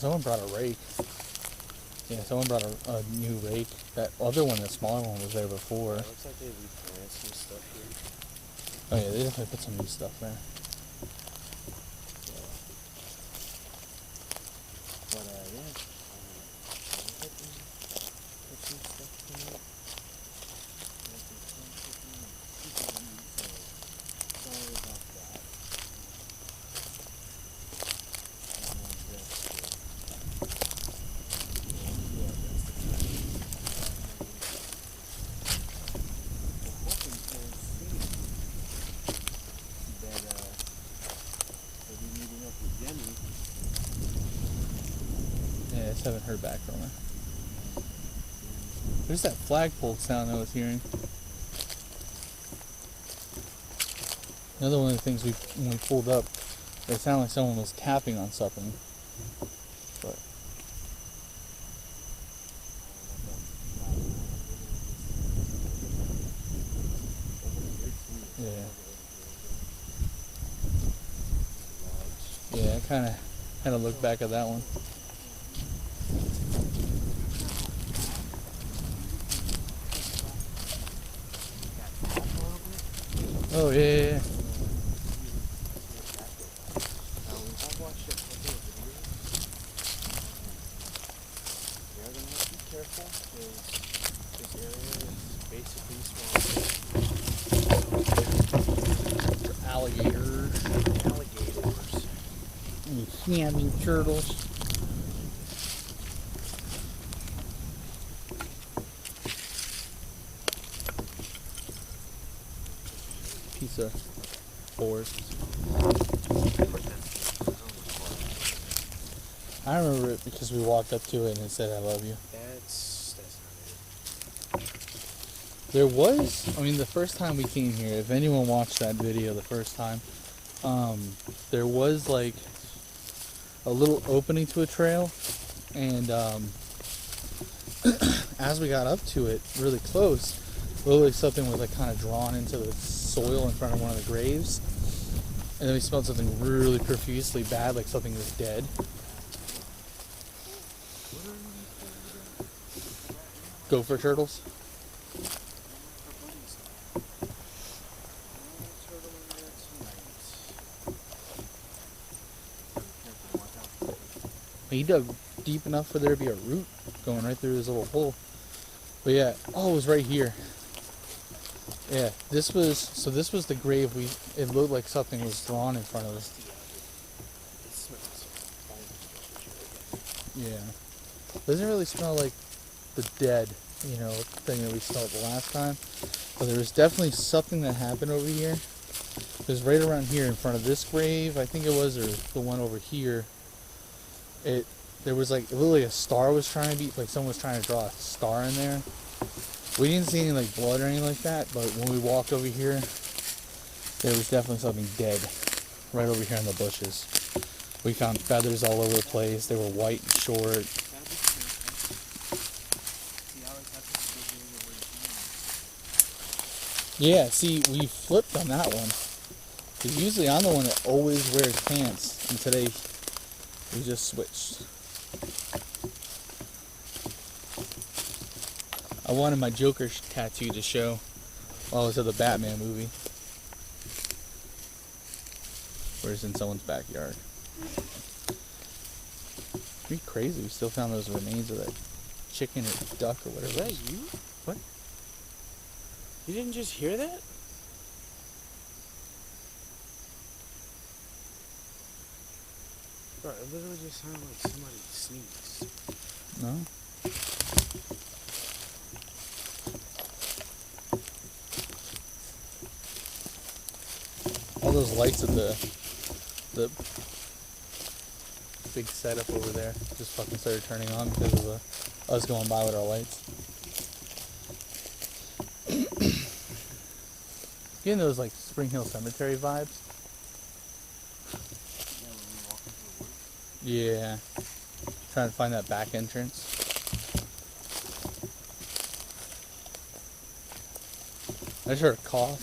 someone brought a rake. Yeah, someone brought a new rake. That other one, the smaller one, was there before. It looks like they replanted some stuff here. Oh yeah, they definitely put some new stuff there. But yeah. Put some stuff in it. Sorry about that. Yeah, I just haven't heard back from her. There's that flagpole sound I was hearing. Another one of the things when we pulled up, it sounded like someone was tapping on something. But yeah, I kind of looked back at that one. Oh yeah. Careful, because this area is basically swamp. Alligators. And snapping turtles. Piece of forest. I remember it because we walked up to it and it said "I love you." That's not it. There was, the first time we came here, if anyone watched that video the first time, there was like a little opening to a trail, and as we got up to it, really close, literally something was like kind of drawn into the soil in front of one of the graves, and then we smelled something really profusely bad, like something was dead. Gopher turtles. He dug deep enough for there to be a root going right through his little hole. But yeah, it was right here. Yeah, this was the grave it looked like something was drawn in front of us. Yeah. Doesn't really smell like the dead, thing that we smelled the last time. But there was definitely something that happened over here. It was right around here in front of this grave, I think it was, or the one over here. There was like, literally a star was trying to be, like someone was trying to draw a star in there. We didn't see any like blood or anything like that, but when we walked over here, there was definitely something dead right over here in the bushes. We found feathers all over the place. They were white and short. Yeah, see, we flipped on that one. Because usually I'm the one that always wears pants, and today we just switched. I wanted my Joker tattoo to show while I was at the Batman movie. Whereas in someone's backyard. Pretty crazy, we still found those remains of that chicken or duck or whatever. Is that you? What? You didn't just hear that? Bro, it literally just sounded like somebody sneezed. No? All those lights at the big setup over there just fucking started turning on because of us going by with our lights. Getting those like Spring Hill Cemetery vibes. Yeah. Trying to find that back entrance. I just heard a cough.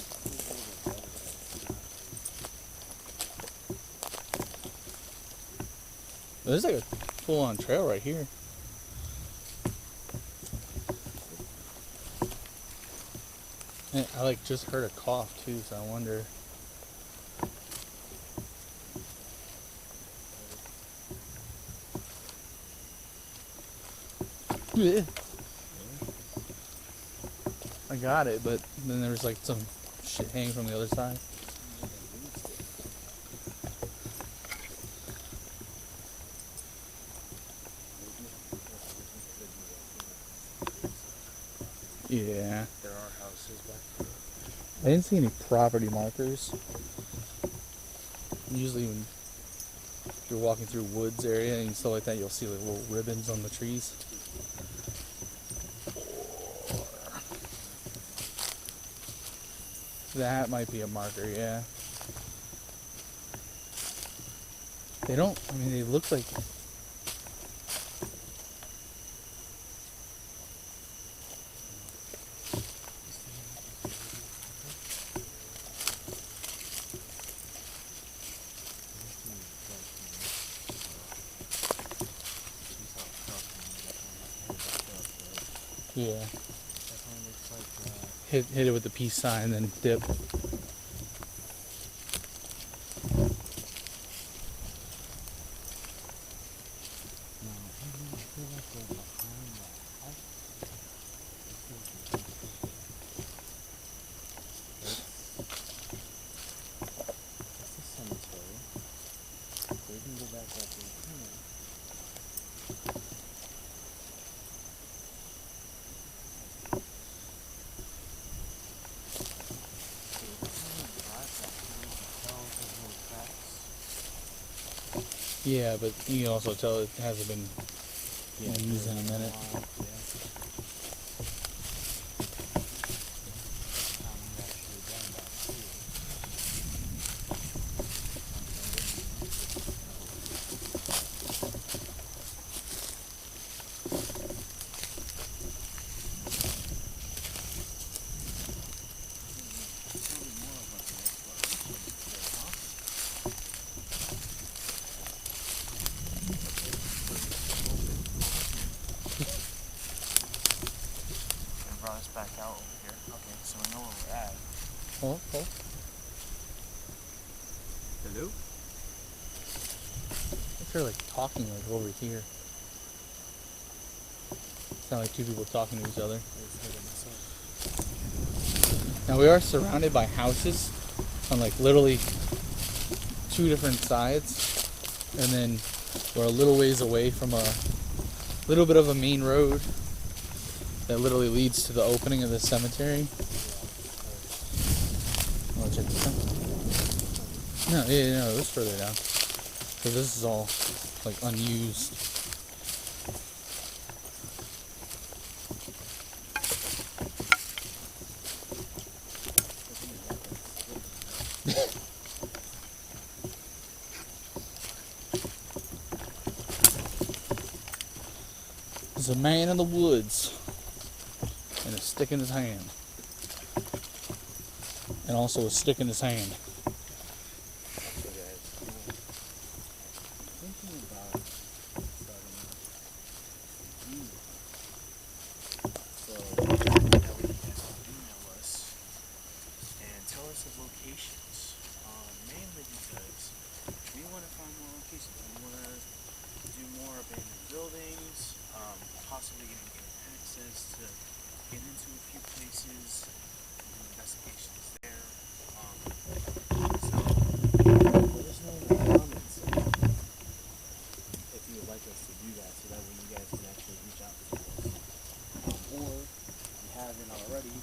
There's like a full-on trail right here. And I like just heard a cough too, so I wonder. Yeah. I got it, but then there was like some shit hanging from the other side. Yeah. There are houses back there. I didn't see any property markers. Usually when you're walking through woods area and stuff like that, you'll see like little ribbons on the trees. That might be a marker, yeah. They don't, I mean, they look like... Yeah. Hit it with the peace sign, then dip. Yeah, but you can also tell it hasn't been used in a minute. Brought us back out over here. Okay, so we know where we're at. Oh. Hello? They're like talking like over here. Sound like two people talking to each other. Now we are surrounded by houses on like literally two different sides, and then we're a little ways away from a little bit of a main road that literally leads to the opening of the cemetery. Oh, check this out. No, it was further down. So this is all like unused. There's a man in the woods and a stick in his hand. And also a stick in his hand. Locations, mainly because we want to find more locations. We want to do more abandoned buildings, possibly even get access to get into a few places, do investigations there. So let us know in the comments if you would like us to do that, so that way you guys can actually reach out to us. Or if you haven't already,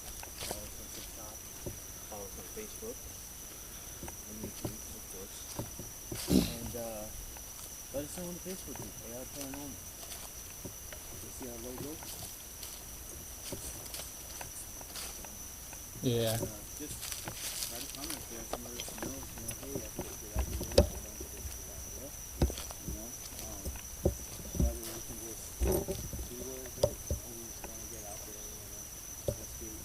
follow us on TikTok, follow us on Facebook. YouTube, of course. And let us know on the Facebook group, AI Paranormal. You see our logo? Yeah. Just write a comment there and let us know, hey, I think it's a good idea, I don't think it's a good idea. That way we can just see where it goes. We just want to get out there, investigate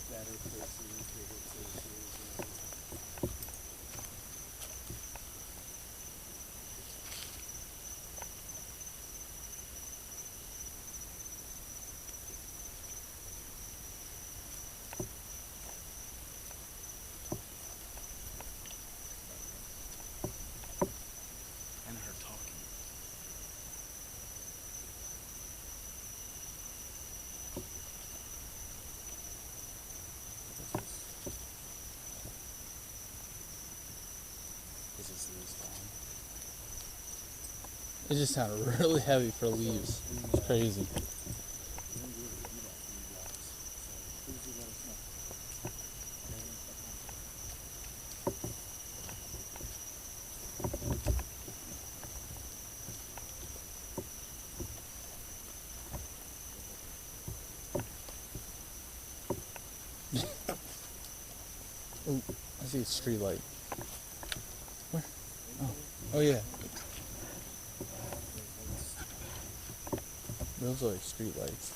better places, bigger places, It just sounded really heavy for leaves. It's crazy. Oh, I see a street light. Where? Oh, oh yeah. Those are like street lights.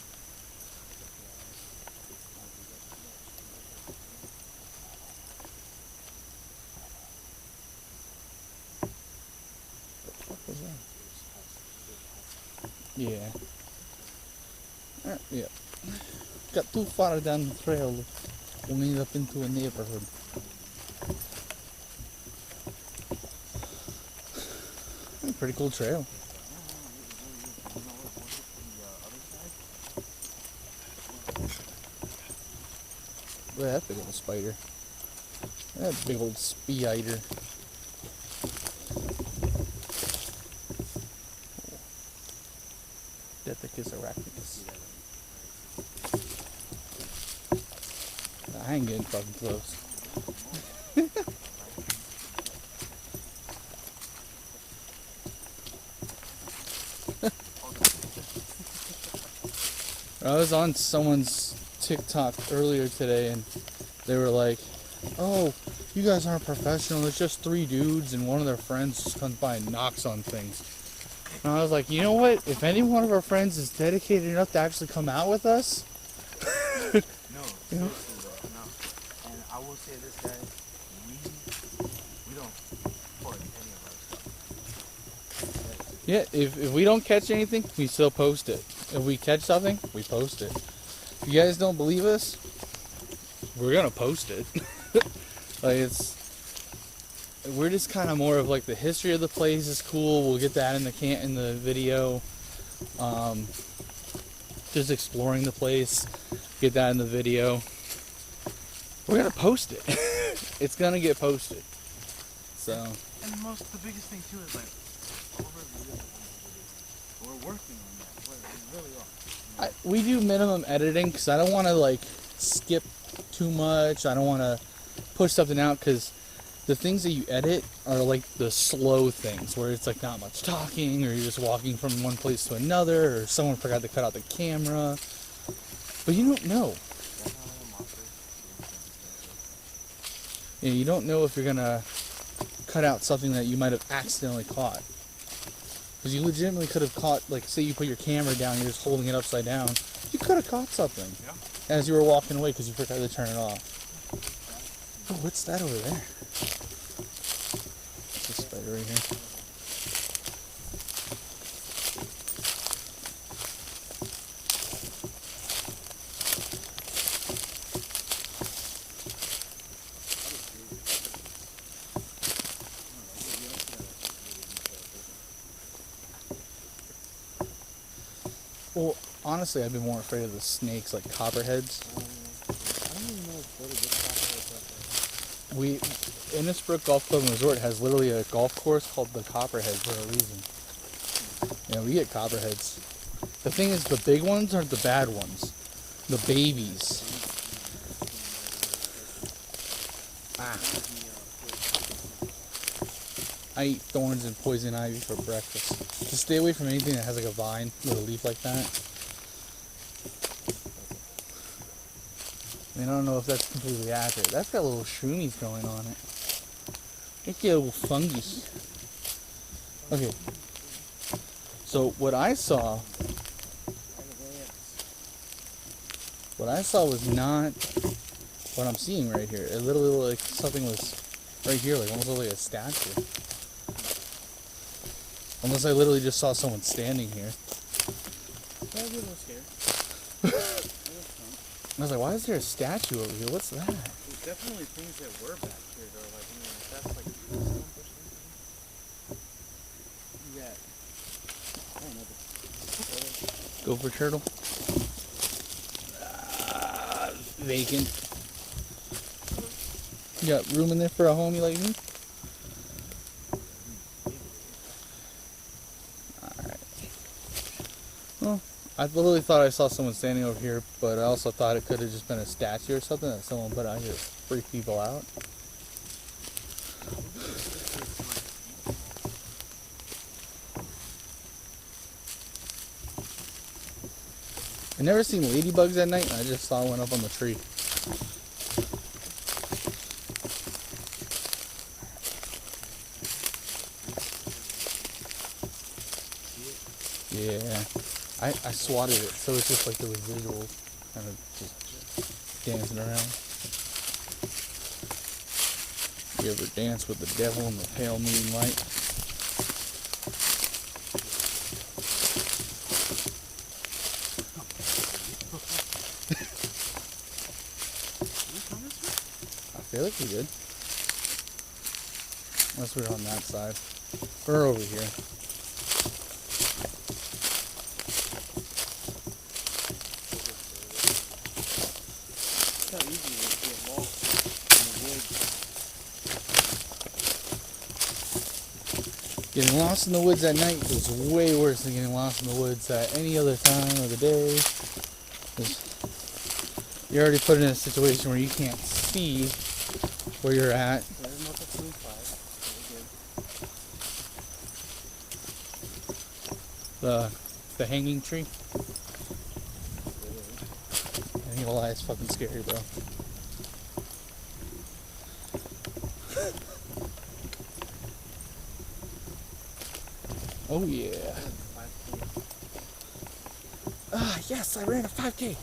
What was that? Yeah. Yeah. Got too far down the trail. We ended up into a neighborhood. Pretty cool trail. Look at that big old spider. That big old spider. Deathicus arachnus. I ain't getting fucking close. I was on someone's TikTok earlier today and they were like, oh, you guys aren't professional. It's just 3 dudes and one of their friends just comes by and knocks on things. And I was like, you know what? If any one of our friends is dedicated enough to actually come out with us, No, you know? seriously, no. And I will say this, guys, we don't report any of our stuff. Yeah, if we don't catch anything, we still post it. If we catch something, we post it. If you guys don't believe us, we're gonna post it. Like we're just kind of more of like the history of the place is cool. We'll get that in the video. Just exploring the place, get that in the video. We're gonna post it. It's gonna get posted. So. And the biggest thing too is like all of our videos are unedited. We're working on that. We really are. We do minimum editing because I don't want to like skip too much. I don't want to push something out because the things that you edit are like the slow things where it's like not much talking or you're just walking from one place to another or someone forgot to cut out the camera. But you don't know. Yeah, you don't know if you're gonna cut out something that you might have accidentally caught. Because you legitimately could have caught, like, say you put your camera down, you're just holding it upside down. You could have caught something as you were walking away because you forgot to turn it off. Oh, what's that over there? It's a spider right here. Well, honestly, I've been more afraid of the snakes, like copperheads. I don't even know if what a good Innisbrook Golf Club and Resort has literally a golf course called the Copperhead for a reason. Yeah, we get copperheads. The thing is, the big ones aren't the bad ones. The babies. I eat thorns and poison ivy for breakfast. Just stay away from anything that has like a vine with a leaf like that. I mean, I don't know if that's completely accurate. That's got little shroomies going on it. It's a little fungi. Okay. So what I saw was not what I'm seeing right here. It literally looked like something was right here, like almost like a statue. Unless I literally just saw someone standing here. I was a little scared. I was like, why is there a statue over here? What's that? There's definitely things that were back here though, like, I mean, if that's like a stump or something. Yeah. I don't know. Gopher turtle. Vacant. You got room in there for a homie like me? I literally thought I saw someone standing over here, but I also thought it could have just been a statue or something that someone put out here to freak people out. I never seen ladybugs at night, and I just saw one up on the tree. Yeah, I swatted it, so it's just like the residual kind of just dancing around. You ever dance with the devil in the pale moonlight? I feel like we did. Unless we were on that side. We're over here. How easy it is to get lost in the woods. Getting lost in the woods at night is way worse than getting lost in the woods at any other time of the day. 'Cause you're already put in a situation where you can't see where you're at. There's no food five. Very The hanging tree. good. I ain't gonna lie, it's fucking scary, bro. Oh yeah. Ah, yes, I ran a 5K.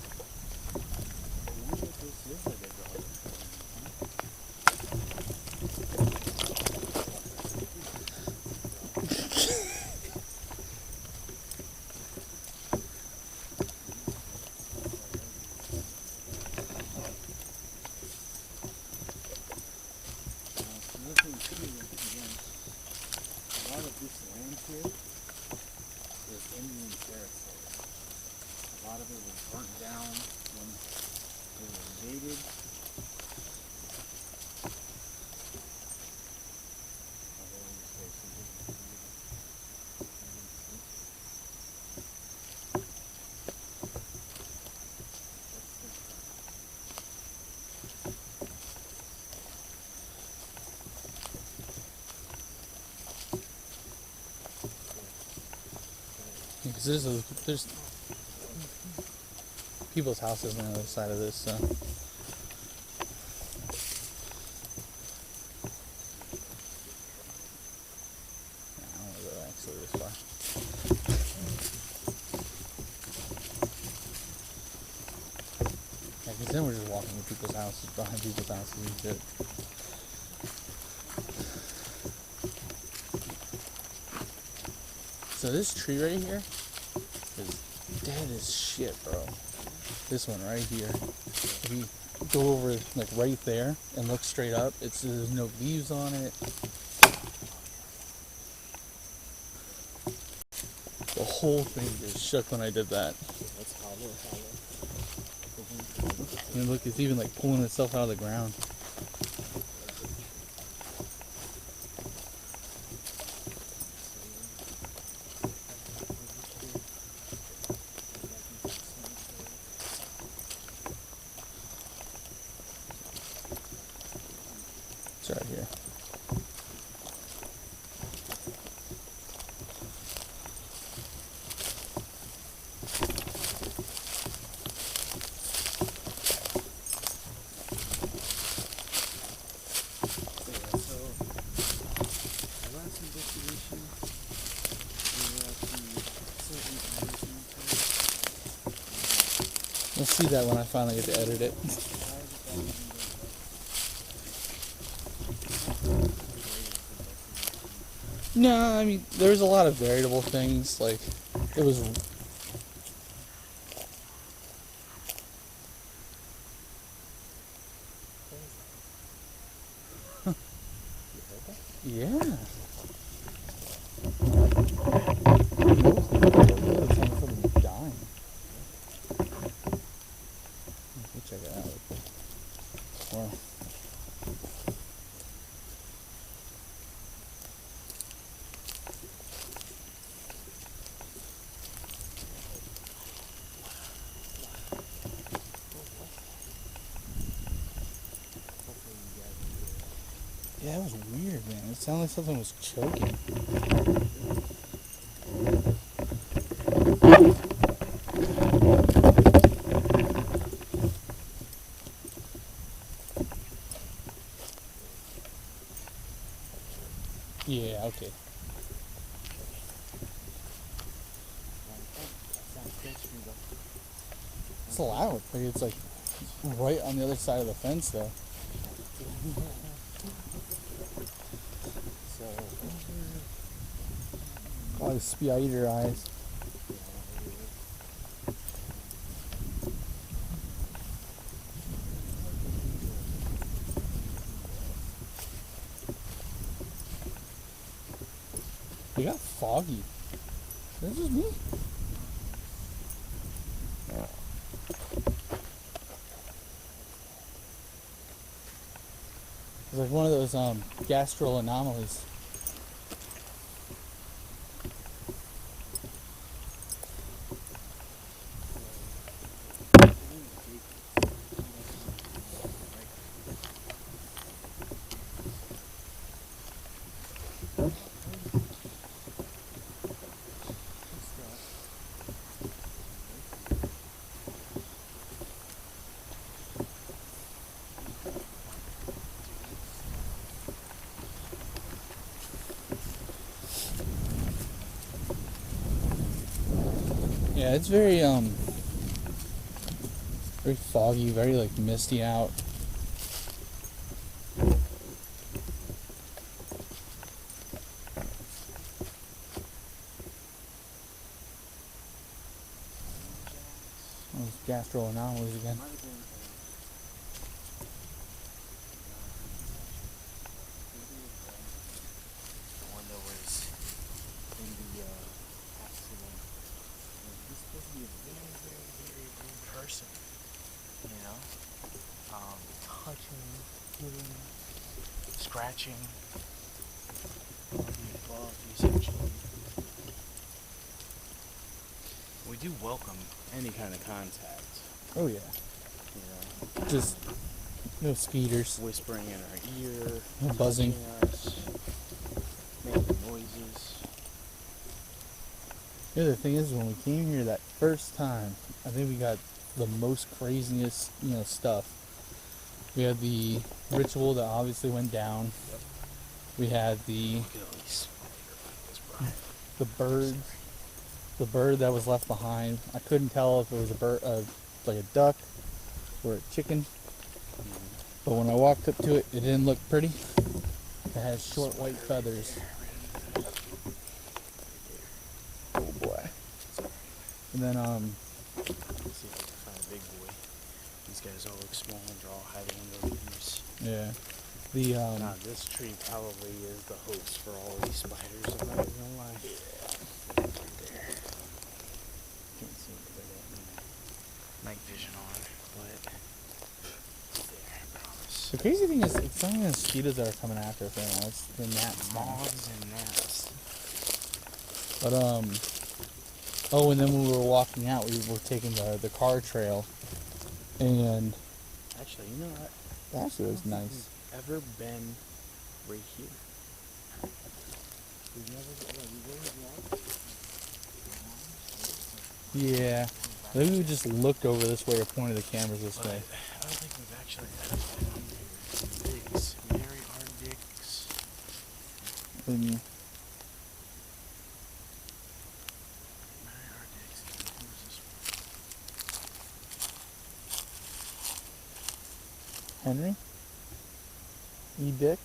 Another thing too, again, a lot of this land here is Indian territory. A lot of it was burnt down when they were invaded. Because there's people's houses on the other side of this, so. Yeah, I don't want to go actually this far. Yeah, because then we're just walking to people's houses, behind people's houses and shit. So this tree right here is dead as shit, bro. This one right here. If you go over like right there and look straight up, there's no leaves on it. The whole thing just shook when I did that. That's hollow. And look, it's even like pulling itself out of the ground. It's right here. You'll see that when I finally get to edit it. No, I mean, there's a lot of variable things. Like, it was. Yeah. Check it out. Wow. Yeah, that was weird, man. It sounded like something was choking. Yeah, okay. It's loud. Like it's like right on the other side of the fence, though. So, Probably spider eyes. It got foggy. Is that just me? It's like one of those gastro anomalies. Yeah, it's very foggy, very like misty out. Those gastro anomalies again. one that was in the accident. He's supposed to be a very, very, very rude person. You know? Touching, hitting, scratching. All the above, essentially. We do welcome any kind of contact. Oh yeah. You know? Just no skeeters. Whispering in our ear, No buzzing. touching us, making noises. The other thing is, when we came here that first time, I think we got the most craziest, stuff. We had the ritual that obviously went down. Yep. We had the Look at all these spiders, bro. the birds, the bird that was left behind. I couldn't tell if it was a bird, like a duck, or a chicken. But when I walked up to it, it didn't look pretty. It has short white feathers. Oh boy. And then Let's see if I can find a big boy. These guys all look small and they're all hiding in the leaves. yeah, the Now this tree probably is the host for all these spiders. I'm not even gonna lie. Right there. Can't see it with that night vision on, but there, I promise. the crazy thing is, it's not even mosquitoes that are coming after us right now. It's the gnats. Moths and gnats. But oh, and then when we were walking out, we were taking the car trail, and Actually, you know what? that actually was nice. We've ever been right here? We've never Yeah, I think we just looked over this way or pointed the cameras this but way. I don't think we've actually ever been under here. Digs, Mary R. Dicks. And Mary R. Dicks. And who's this one? Henry? E. Dick?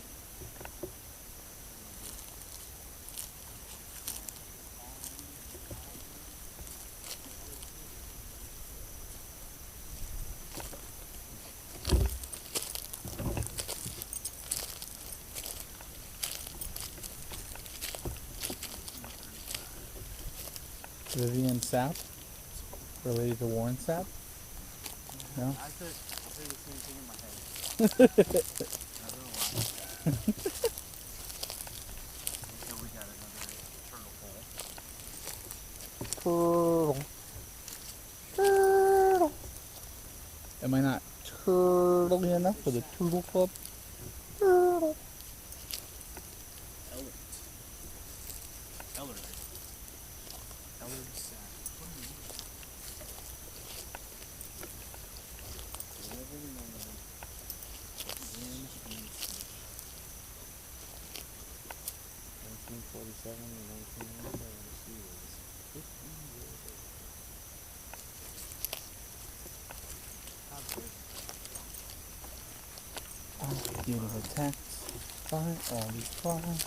Vivian Sapp? Related to Warren Sapp? No? I said the same thing in my head. I don't know why. Until we got another turtle pole. Turtle. Turtle. Am I not turtly enough for the Turtle Club? Turtle. 1947 and 1997. She was 15 years old. How good. I'm getting attacked by all these claws.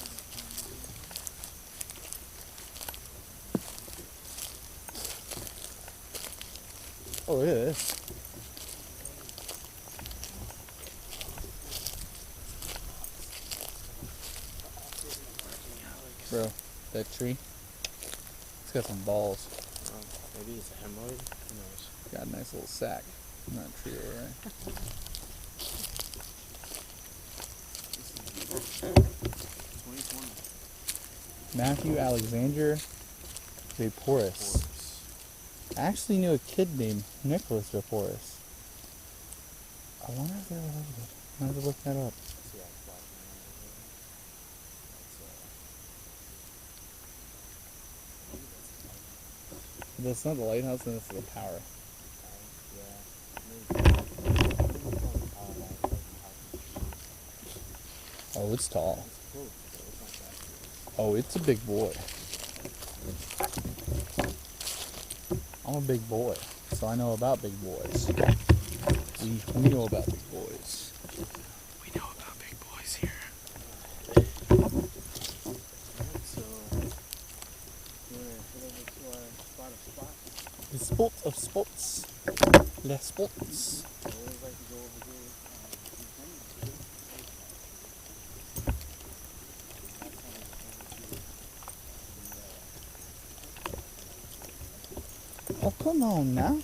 Oh, look at this. Bro, that tree, it's got some balls. Maybe it's a hemorrhoid. Who knows? Got a nice little sack. Not a tree over there. 2020. Matthew Alexander Vaporis. I actually knew a kid named Nicholas Vaporis. I wonder if they were related. I have to look that up. See that black man over there? If that's not the lighthouse, then it's the tower. Yeah. Maybe. Oh, it's tall. It's close, so it's not that close. Oh, it's a big boy. I'm a big boy, so I know about big boys. We know about big boys. We know about big boys here. Alright, so you wanna head over to our spot? The sport of sports. Les sports. I always like to go over here. Oh, come on now.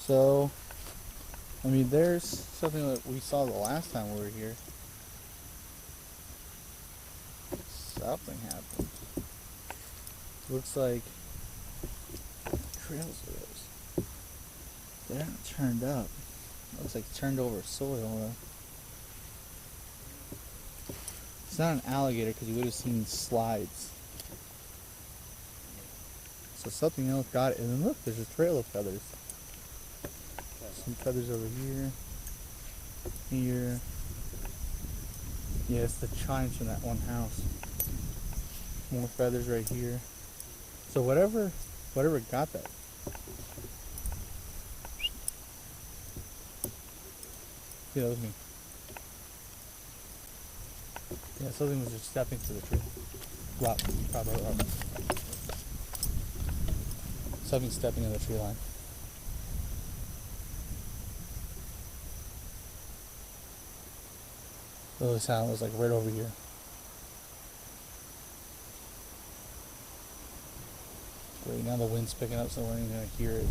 So, I mean, there's something that we saw the last time we were here. Something happened. Looks like trails are those. They're not turned up. Looks like turned over soil. It's not an alligator because you would have seen slides. So something else got it. And then look, there's a trail of feathers. Some feathers over here. Here. Yeah, it's the chimes from that one house. More feathers right here. So whatever got that. Yeah, that was me. Yeah, something was just stepping to the tree. Rock. Something stepping in the tree line. The sound was like right over here. Great, now the wind's picking up, so we're not even gonna hear it.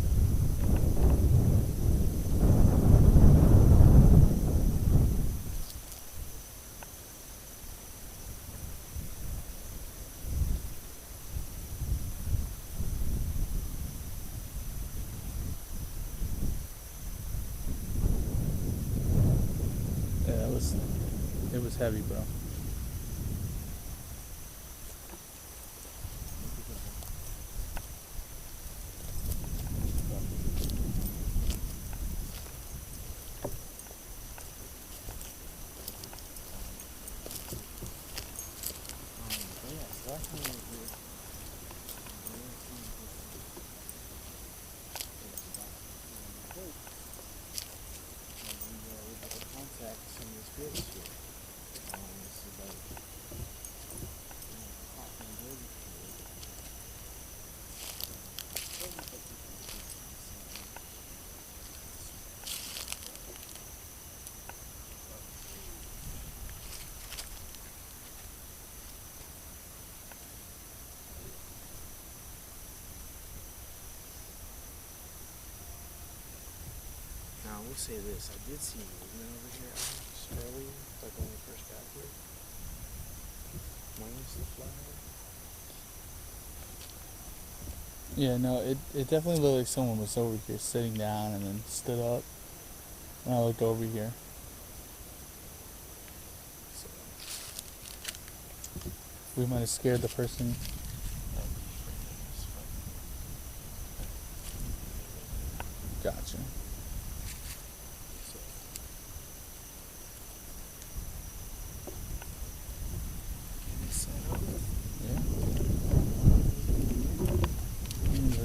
Yeah, it was heavy, bro. Now, I will say this. I did see movement over here earlier, like when we first got here. Minus the flag. Yeah, no, it definitely looked like someone was over here sitting down and then stood up. And I looked over here. So, We might have scared the person.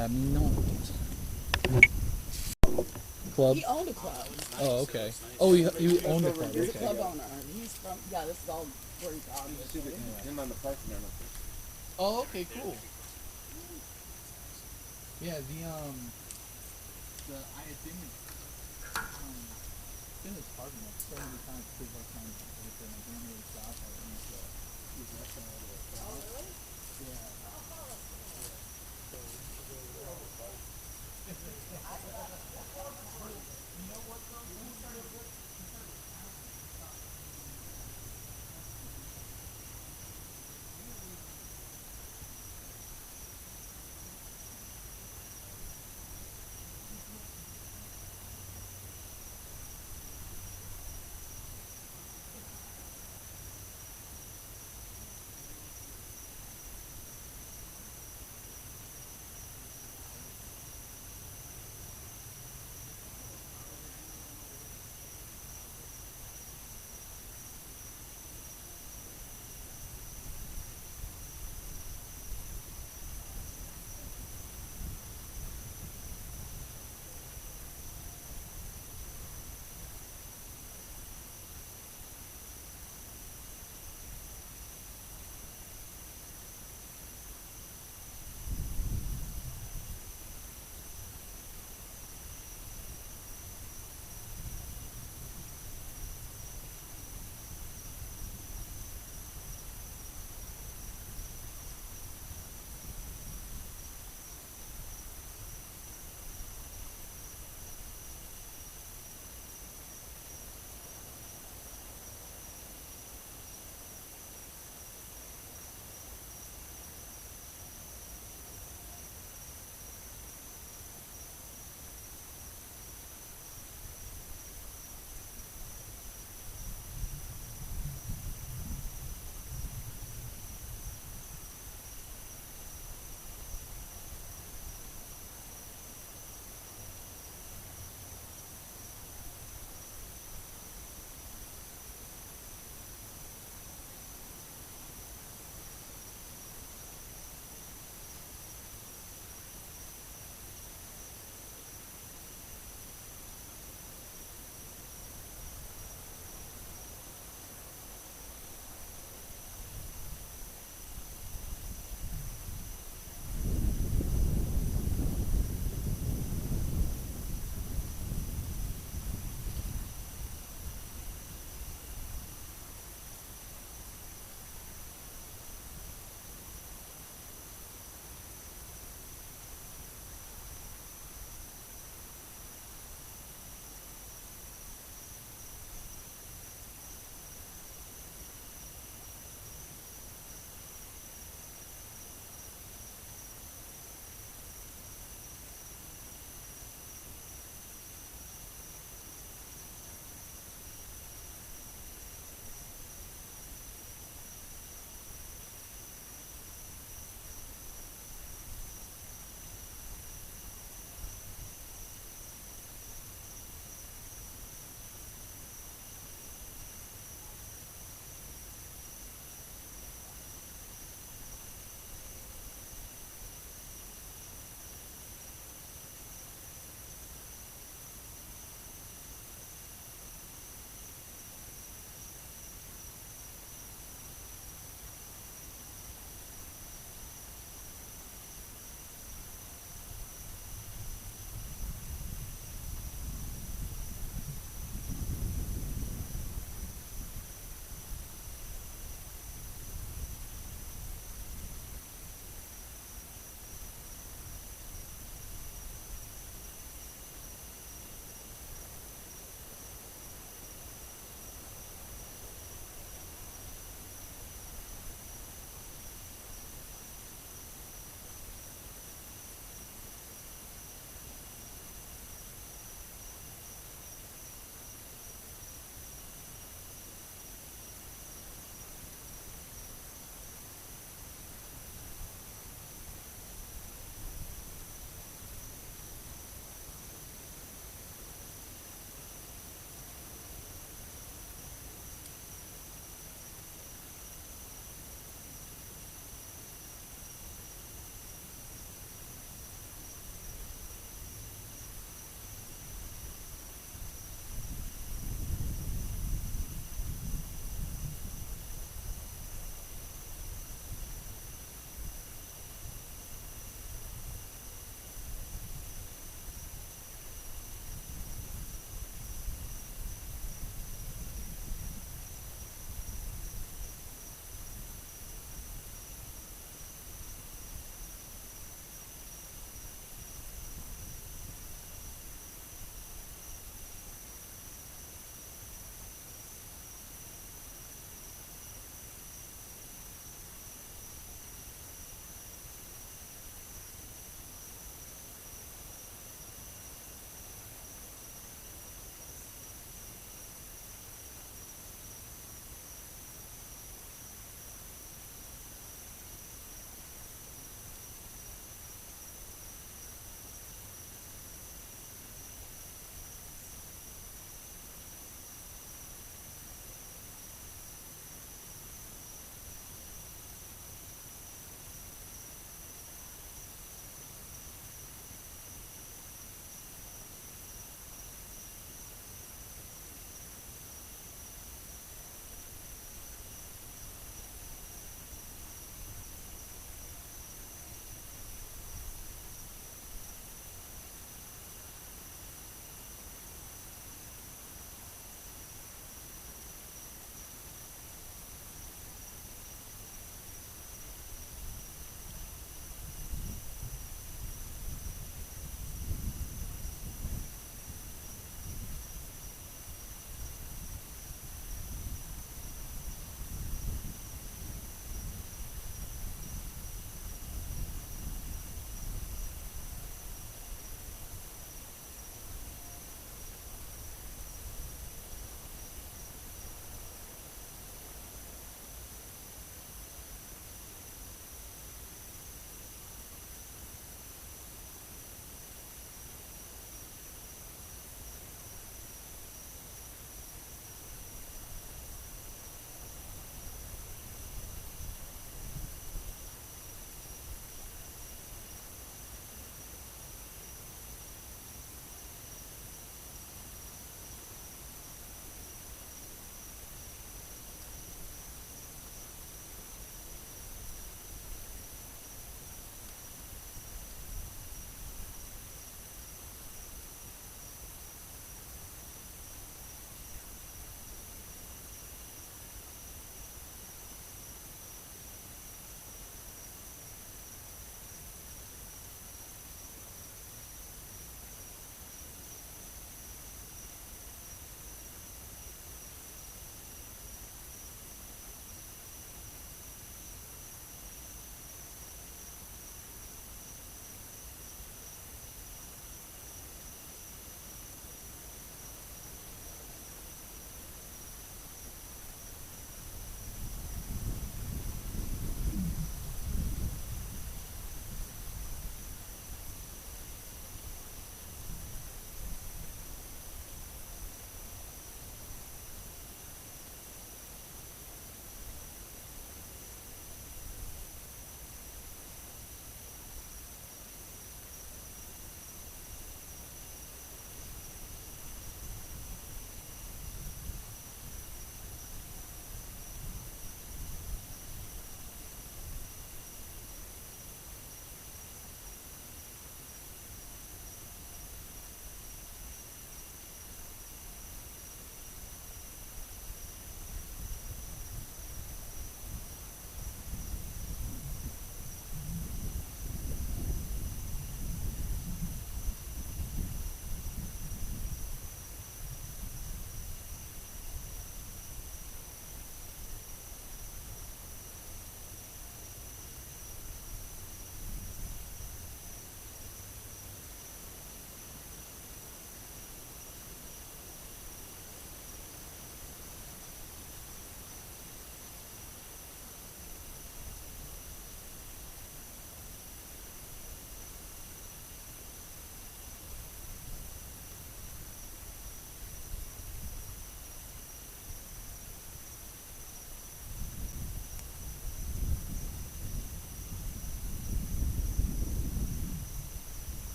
that mean? Club? He owned a club. Oh, okay. Oh, he owned a club. He's a Okay. club owner. He's from, yeah, this is all where he's on. Him on the parking lot. Oh, okay, cool. Yeah, I had been in this parking lot so many times because my time with my grandmother's shop. I went to Oh, really? yeah.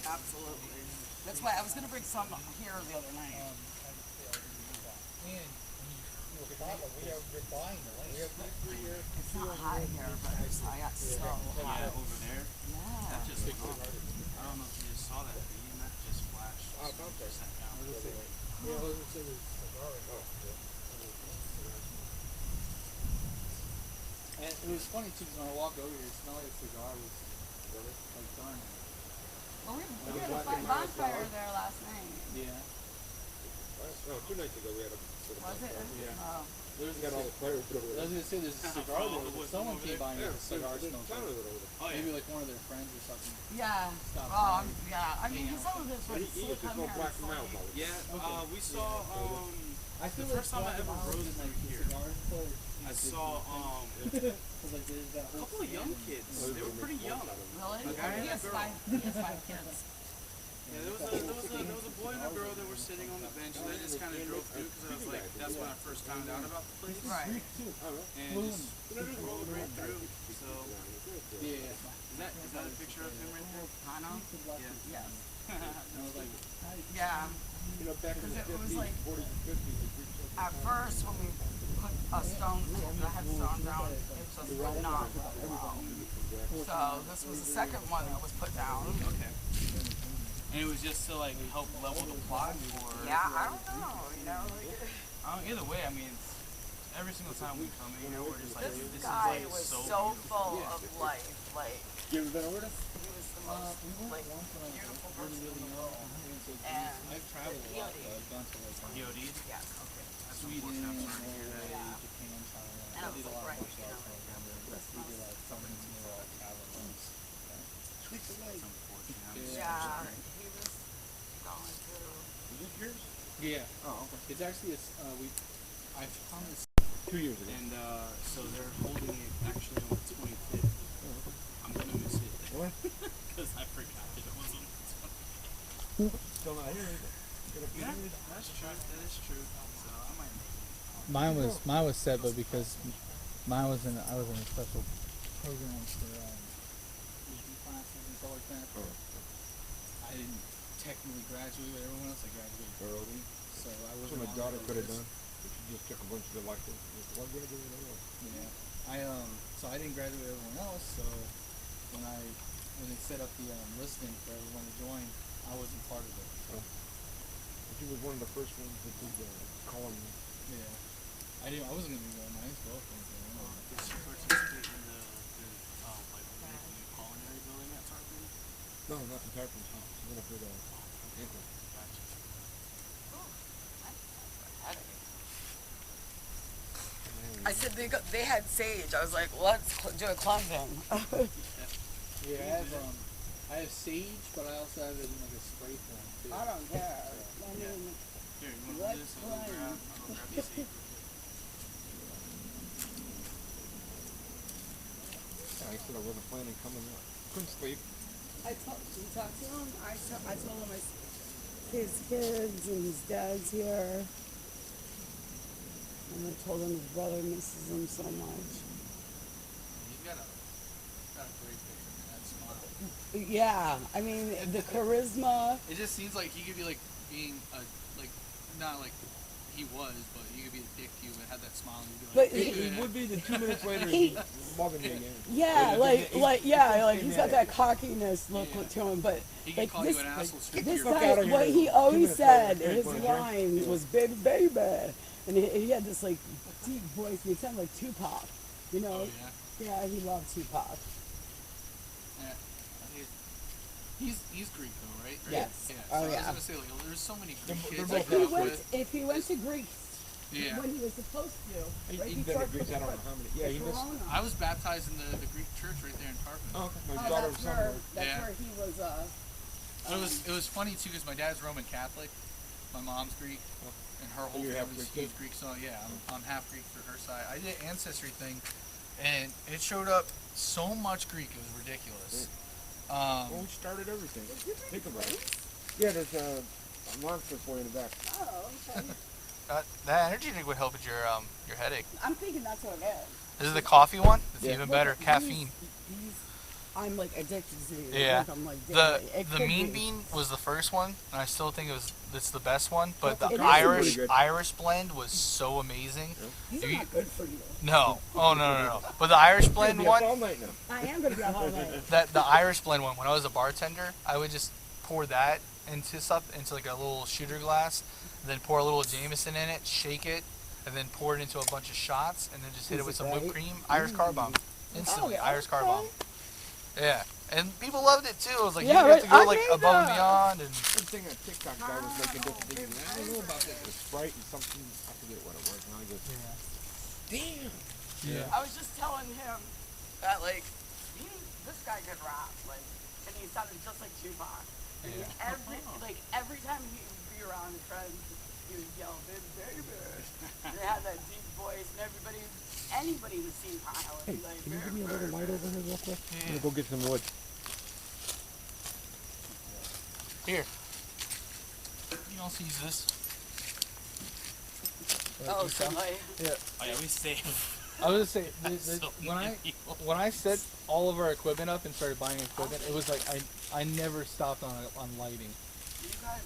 Absolutely. That's why I was gonna bring some here the other night. And when you were buying the land. It's not hot here, but I got so hot. Yeah, over there. Yeah. That just went off. I don't know if you just saw that, but EMF just flashed. Oh, it's out there. 100% down. And it was funny too, because when I walked over here, it smelled like a cigar was like done. Well, we had a bonfire there last night. Yeah. No, 2 nights ago we had a. Was it? Yeah. Oh. There's We got all the players put over I was there. gonna say there's a cigar there. But someone came by and Yeah, the cigar there's smelled a ton good. of it over there. Oh, yeah. Maybe like one of their friends or something. Yeah. Stop Oh, by. yeah. I mean, some of this was He used to smoke black and mild though. Yeah, Okay. we saw, I feel the first time I ever rode in through here, I saw, like there's that a whole couple of young kids. They were pretty young. Really? A guy and He a has girl. five kids. Yeah, there was a boy and a girl that were sitting on the bench, and I just kind of drove through because I was like, that's when I first found out about the place. Right. And just rolled right through. So, Yeah. is that a picture of him right there? Hano? Yeah. Yes. I was like, Yeah. You know, back in the Because it was 50s, like- 40s, and 50s, the Greeks had At first, when we put a stone, the headstone down, it was just written off. So this was the second one that was put down. Okay. And it was just to like help level the plot, or Yeah, I don't know. You know, like, either way, I mean, it's, every single time we come in, we're just like, this this is guy like was so so beautiful. full of life. Like You ever been over there? he was the most like beautiful person in the world. And I've traveled a lot, though. I've gone to like DOD? yes, That's Sweden, unfortunate. I'm sorry to hear that. Norway, Japan, Thailand. And I I did was a lot of right, martial you arts know, when I was younger. We did like something similar like traveling once. It's unfortunate. I'm Yeah. yeah, he was going through. Is this yours? Yeah. Oh, okay. It's actually I found this 2 years ago. And so they're holding it actually on the 25th. I'm gonna miss it. What? Because I forgot that it was on the 25th. Still not here, is it? Yeah, that's true. That is true. So I might make it. Mine was set, but because I was in a special program for ED classes and stuff like that. I didn't technically graduate with everyone else. I graduated early, so I That's wasn't. what my on daughter the could have list. done. But she just took a bunch of the like, what did I do with that? Yeah. So I didn't graduate with everyone else. So when they set up the listing for everyone to join, I wasn't part of it. So, She was one of the first ones that did column. yeah. I wasn't gonna be going. My ex girlfriend. Did she participate in the like the new culinary building at Tarpon? No, not in Tarpon. She went up with Ankle. Gotcha. I said they had sage. I was like, let's do a cleansing. Yeah, I have sage, but I also have it in like a spray form too. I don't care. I mean, Here, you want to do this? I'll go grab the seat. Yeah, I said I wasn't planning coming up. Couldn't sleep. you talked to him? I told him his kids and his dad's here. And I told him his brother misses him so much. He's got a great picture, man. That smile. Yeah, I mean, the charisma. It just seems like he could be like being not like he was, but he could be a dick to you and have that smile and you'd be like, But hey, He would be the 2 minutes later He- he's bugging me again. Yeah, he's got that cockiness look Yeah. to him, but he can like call this, you an asshole straight to this your fuck guy, outta here. what he 2 always minutes said, later, his wanna drink? line was "baby, baby," and he had this like deep voice. He sounded like Tupac, you know? Oh, yeah. Yeah, he loved Tupac. Yeah. He's Greek though, right? Yes. Yeah. So Oh, I was yeah. gonna say like there's so many Greek They're kids. both I If grew he up went, with. if he went to Greece Yeah. when he was supposed to, right He's been before to Greece, I don't know how many. Yeah, he missed. Corona. I was baptized in the Greek church right there in Tarpon. Oh, okay. My Oh, daughter was somewhere. that's Yeah. where he was. It was funny too because my dad's Roman Catholic, my mom's Greek, and her whole you're half family's Greek, huge Greek. So yeah, I'm half Greek for her side. I did an ancestry thing, and it showed up so much Greek it was ridiculous. Well, we started everything. Think about it. Yeah, there's a monster for you in the back. Oh, okay. That energy drink would help with your headache. I'm thinking that's what it is. This is the coffee one. It's Yeah. even better. Caffeine. I'm like addicted to these. Yeah. Like, I'm like, The damn, it the could mean be. bean was the first one, and I still think it's the best one. But the It is Irish pretty good. Irish blend was so amazing. These are You- not good for you. No, oh no. But the Irish blend Be up all one, night now. I am gonna be up all night. that the Irish blend one. When I was a bartender, I would just pour that into like a little shooter glass, then pour a little Jameson in it, shake it, and then pour it into a bunch of shots, and then just hit it Is with it some whipped right? cream. Irish car bomb, instantly. Oh, Irish car okay. bomb. Yeah, and people loved it too. It was like Yeah, you have to right, go I like made above and that. beyond, and Good thing on TikTok guy was making different things. I don't know about that. The Sprite and something, I forget what it was. And I go, damn. yeah. I was just telling him that like this guy could rap, like, and he sounded just like Tupac. And Yeah. every time he would be around his friends, he would yell, "Baby, baby." And he had that deep voice, and anybody who's seen Kyle would Hey, be like, can you give me a little light over here real quick? I'm Yeah. gonna go get some wood. Here. You also use this. "Oh, somebody." Yeah. Oh yeah, we saved. I was gonna say So when many when I set all of our equipment up and started buying equipment, it was like I never stopped on lighting. You guys,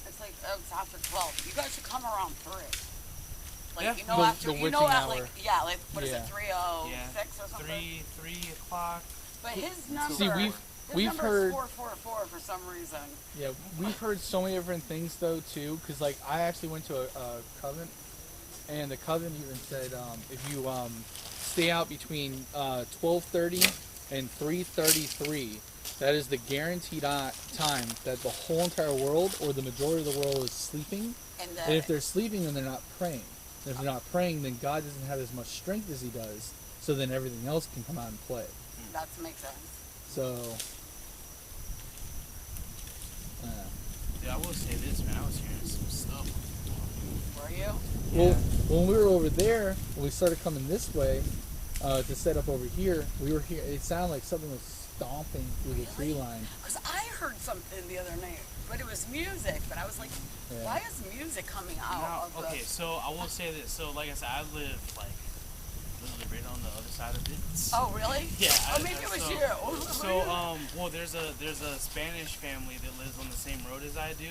it's like it's after 12. You guys should come around 3. Like, Yeah. you know, The after you know, witching at hour. like, yeah, like what is Yeah. it, 3:06 Yeah. or something? 3 o'clock. But his number, See, his we've number heard- is 444 for some reason. Yeah, we've heard so many different things though too, because like I actually went to a coven, and the coven even said if you stay out between 12:30 and 3:33, that is the guaranteed time that the whole entire world or the majority of the world is sleeping. And And if they're sleeping, then they're not praying. And if they're not praying, then God doesn't have as much strength as He does. So then everything else can come out and play. that makes sense. So. Dude, I will say this, man. I was hearing some stuff. Were you? Well, when we were over there, when we started coming this way to set up over here, we were here. It sounded like something was stomping through the tree Really? line. Because I heard something the other night, but it was music. But I was like, Yeah. why is music coming out Now, of the... okay, so I will say this. So, like I said, I live like literally right on the other side of it. Oh, really? Yeah. Oh, maybe it was so, you. So, well, there's a Spanish family that lives on the same road as I do,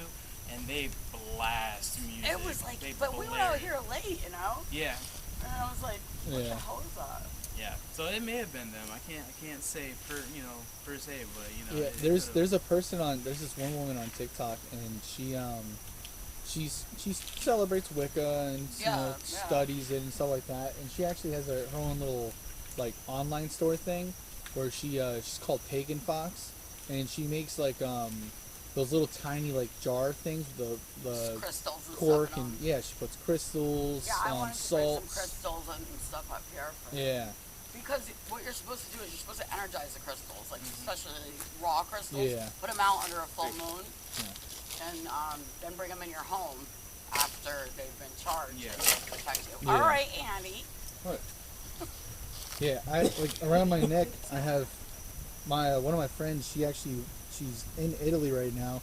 and they blast music. It was like, They but we were blare out it. here late, you know? Yeah, And I was like, what the Yeah. hell is that? yeah. So it may have been them. I can't say per se, but you know. Yeah, it there's could've- there's a person on there's this one woman on TikTok, and she celebrates Wicca and Yeah. studies it and stuff like that, and she actually has her own little like online store thing where she's called Pagan Fox, and she makes like those little tiny like jar things with the Crystals and cork, stuff. in and them. yeah, she puts crystals, Yeah, I wanted to put some salts. crystals and stuff up here. Yeah, Because what you're supposed to do is you're supposed to energize the crystals, like especially raw crystals. Yeah. Put them out under a full moon, Yeah. and then bring them in your home after they've been charged. Yeah. And they'll protect you. Yeah. All right, Andy. yeah. I like around my neck. I have my one of my friends. She's in Italy right now.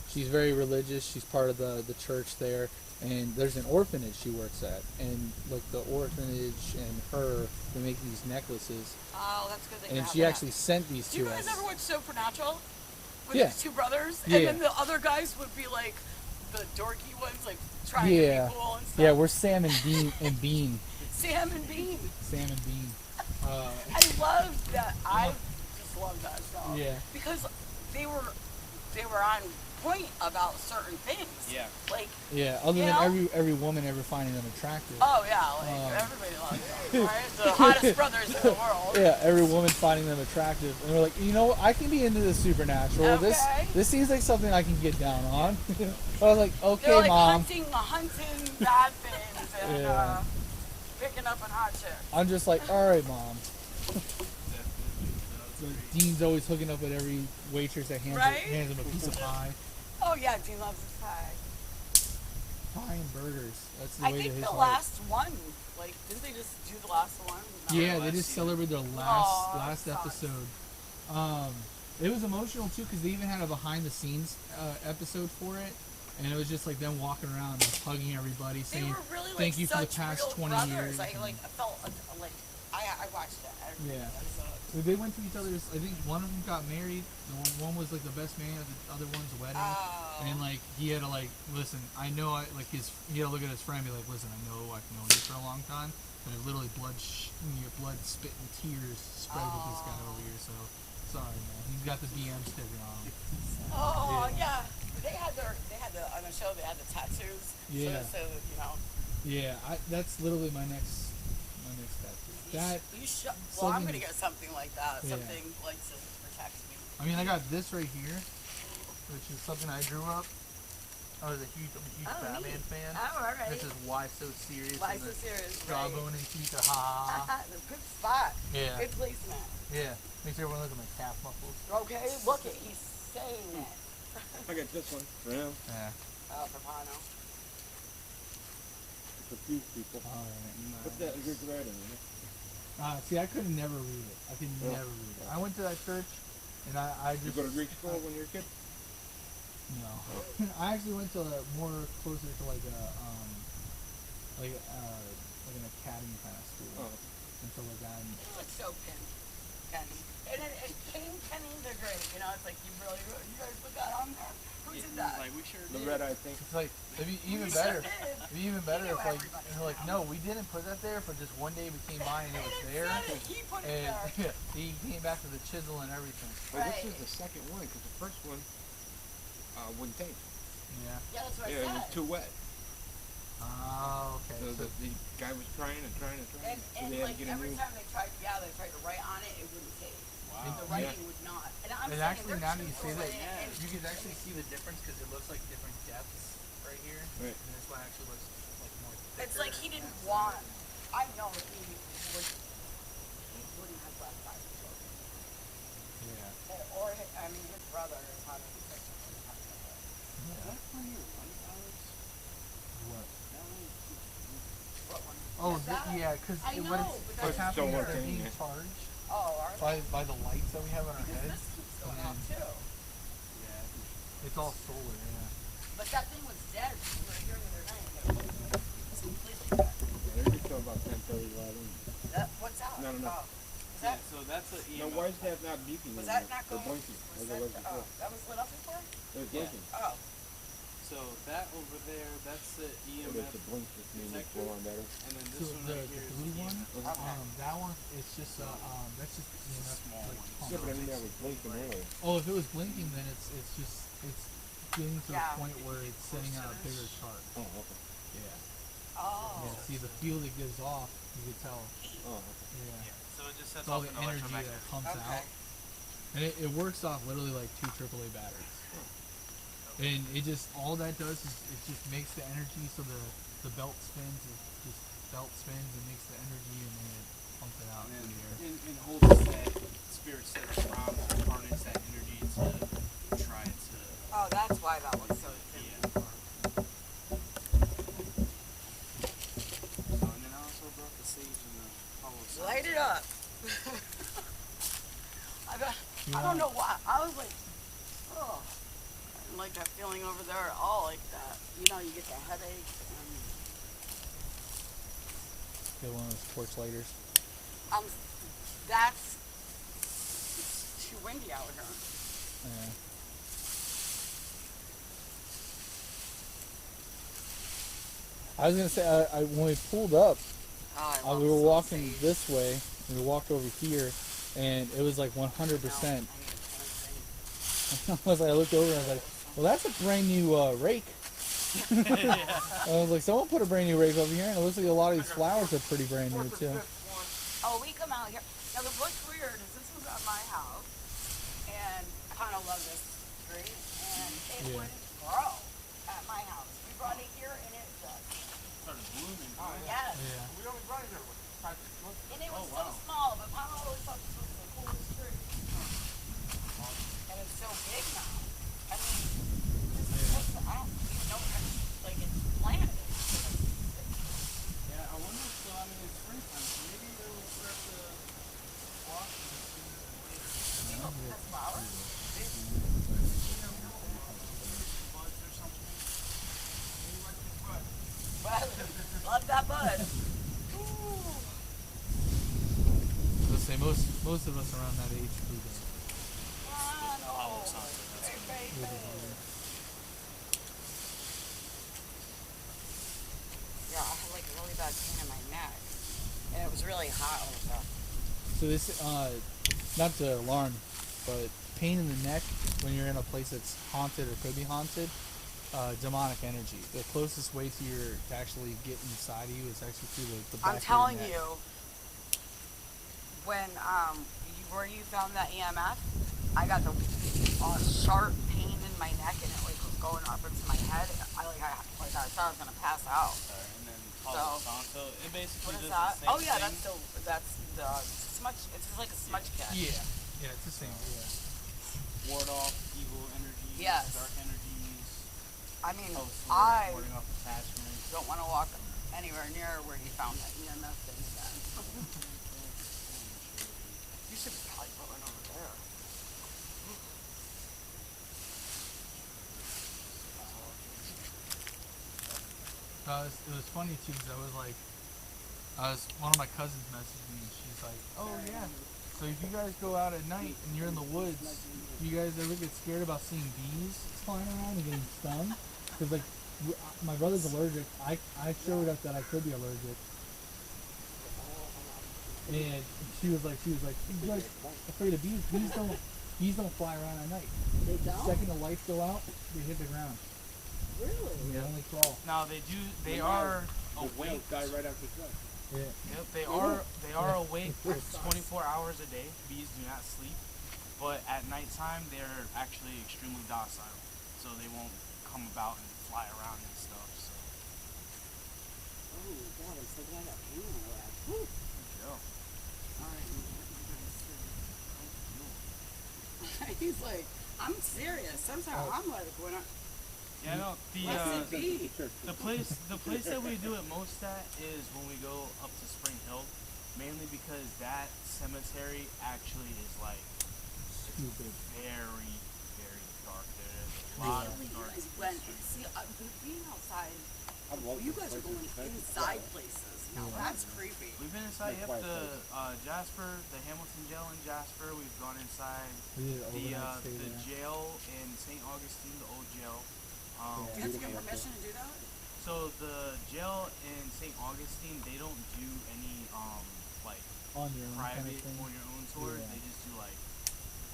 She's very religious. She's part of the church there, and there's an orphanage she works at, and like the orphanage and her, they make these necklaces, Oh, that's good that you and have she that. actually sent these Do you to guys us. ever watch Supernatural? With Yeah. these two brothers? Yeah. And then the other guys would be like the dorky ones, like trying Yeah. to be cool and stuff. Yeah, we're Sam and Bean. Sam and Bean. Sam and Bean. I love that. I just love that show. Yeah. Because they were on point about certain things. Yeah. Like, Yeah, other You than know? every woman ever finding them attractive. oh yeah, like everybody loves them, right? The hottest brothers in the world. Yeah, every woman finding them attractive, and we're like, you know, I can be into the supernatural. Okay. This seems like something I can get down on. I was like, okay, They're like mom. hunting bad things and Yeah. picking up on hot chicks. I'm just like, all right, mom. So Dean's always hooking up with every waitress that hands Right? him a piece of pie. Oh yeah, Dean loves his pie. Pie and burgers. That's the I way to think his the heart. last one, like, didn't they just do the last one? No. Yeah, they last just season. celebrated their Aw, last sucks. episode. It was emotional too because they even had a behind the scenes episode for it, and it was just like them walking around, like, hugging everybody, They saying were really like thank you for the such past real 20 brothers. years. I like I felt like I watched it. Yeah. So they went to each other's. I think one of them got married. One was like the best man at the other one's wedding. Oh. And like he had to like listen. I know I like his. He had to look at his friend and be like, listen, I know I've known you for a long time, but I literally your blood, spit, and tears spread with this guy over here. So sorry, man. He's got the BM sticker on him. Oh yeah. They had the on the show. They had the tattoos. Yeah. So you know. Yeah, that's literally my next tattoo. That You should. Well, I'm something- gonna get something like that. Yeah. Something like to protect me. I mean, I got this right here, which is something I drew up. I'm a huge Batman neat. fan. Oh, all right. This is Why So Serious. Why and so the serious? Jawbone and teeth are ha. That's a good spot. Yeah. Good placement. Yeah. Makes everyone look at my calf muscles. Okay, look it. He's saying it. I got this one for him. Yeah. Oh, for Pano. For few people. Alright. Put that Greek writing in it. See, I could never read it. I could never read it. I went to that church, and I You just... go to Greek school when you were a kid? No. I actually went to more closer to like a, like an academy kind of school. Oh. And so like that. It looks so penny. And it came pennies are great. You know, it's like you guys put that on there. Who did that? Like we sure The did. red eye thing. It's like, it'd be even We better. sure did. It'd be even better You know if like, everybody and they're like, no, we didn't put that there, but just one day we came by and it was there. He put it And there. he came back with the chisel and everything. Well, Right. this is the second one, because the first one wouldn't take. Yeah. Yeah, that's what Yeah, it I was said. too wet. Oh, okay. So So, the guy was trying and trying and trying. And, so and they had like to get a every new... time they tried to write on it, it wouldn't take. Wow. The writing would not. And I'm and saying actually they're now that you say truthful that, in it, you can actually see the difference because it looks like different depths right here. Right. And this one actually looks like more It's thicker. like he didn't want. I know he wouldn't have left by his children. Yeah. Or I mean, his brother is having sex with him. That's where you run, Alex? What? That one is What one? Oh, Is that? yeah, because I what know, it's, but what's that's happening is weird. they're being Yeah. charged Oh, are they? by the lights that we have on our Because heads. this keeps going and off too. Yeah. It's all solar, yeah. But that thing was dead when we were here the other night. It's completely dead. Yeah, they're good till about 10:30, 11. What's that? No, no, no. Oh. Was Yeah, that, so that's a No, why is that not beeping was anymore? that not Or going? blinking, Was like that, it was before? that was lit up before? It was Yeah. blinking. Oh. So that over there, that's the But EMF, it's a blink just made it go on better. and then So this one the right here is blue the one, EMF. that one, it's just that's just small like one. pump. Yeah, but I mean that was blinking earlier. Oh, if it was blinking, then it's getting to Yeah. the point where it's sending out a bigger chart. Oh, okay. Yeah. Oh. Yeah. See the field it gives off, you can tell. Oh, okay. Yeah. Yeah. So it just sets It's all off the an energy that electromagnetic. pumps Okay. out, and it works off literally like 2 AAA batteries. And it just all that does is it just makes the energy so the belt spins. It just belt spins and makes the energy and then it pumps it out in the air. And holds that spirit set around to harness that energy to try to. Oh, that's why that was so thin. Yeah. So, and then I also brought the sage and the hollow sage. Light it up. I don't know why. I was like, oh. I didn't like that feeling over there at all, like that. You know, you get the headache. And, Get one of those torch lighters. that's it's too windy out here. Yeah. I was gonna say, when we pulled up, Oh, I love we were some walking sage. this way, and we walked over here, and it was like 100%. No, I need to change I was like, I looked over and I was like, well, that's a brand new rake. I was like, someone put a brand new rake over here, and it looks like a lot of these flowers are pretty brand new too. Oh, we come out here. Now, what's weird is this was at my house, and I kind of love this tree, and it Yeah. wouldn't grow at my house. We brought it here, and it just, Started blooming. yes. Yeah. We only brought it here with 5 months. And it was Oh, so wow. small, but Mama always thought this was the coolest tree. And it's so big now. I mean, this is supposed to, I don't even know what like it's planted. Yeah, I wonder if, I mean, it's springtime, so maybe they will start to wash and see You know, that's flowers. buds or something. But love that bud. Ooh. Listen, say most of us around that age do that. Palo Santo, that's Hey, what it baby. Yeah, I had like a really bad pain in my neck. And it was really hot all the time. So this, not to alarm, but pain in the neck when you're in a place that's haunted or could be haunted, demonic energy. The closest way to actually get inside of you is actually through the back I'm of telling your neck. you, when where you found that EMF, I got the sharp pain in my neck and it like was going up into my head. I thought I was gonna pass out. Sorry, and then Palo Santo, it basically What is does that? the same Oh yeah, thing. that's the smudge. It's just like a smudge kit. Yeah, it's the same. Yeah. Ward off evil energies, Yes. dark energies, I mean, warding I off attachments. don't want to walk anywhere near where you found that EMF thing again. You should probably put one over there. It was funny too because one of my cousins messaged me and she's like, "Oh yeah, so if you guys go out at night and you're in the woods, do you guys ever get scared about seeing bees flying around and getting stung? Because like my brother's allergic. I showed up that I could be allergic, and she was like, "You guys afraid of bees? Bees don't fly around at night. They The don't? second the lights go out, they hit the ground. Really? They only crawl. Now they are awake. Die right after sun. Yeah. Yep, they are awake 24 hours a day. Bees do not sleep, but at nighttime they're actually extremely docile, so they won't come about and fly around and stuff. So Oh my god, I'm so glad I got pain in my leg. Whew. yeah. Alright, he's like, I'm serious. Sometimes I'm like, when I. Yeah, no, What's it be? the place that we do it most at is when we go up to Spring Hill, mainly because that cemetery actually is like Stupid. very, very dark. There's a lot of Really? dark When, history. see, being outside, I love you this guys are place. going It's nice and inside quiet. places. Now Yeah. that's creepy. We've been inside. Like Yep, quiet the Jasper, the Hamilton jail in Jasper. We've gone inside We did an the overnight stay the there. jail in St. Augustine, the old jail. Do you have to get permission to do that? So the jail in St. Augustine, they don't do any like On your own kind private of thing. on your own tours. Yeah. They just do like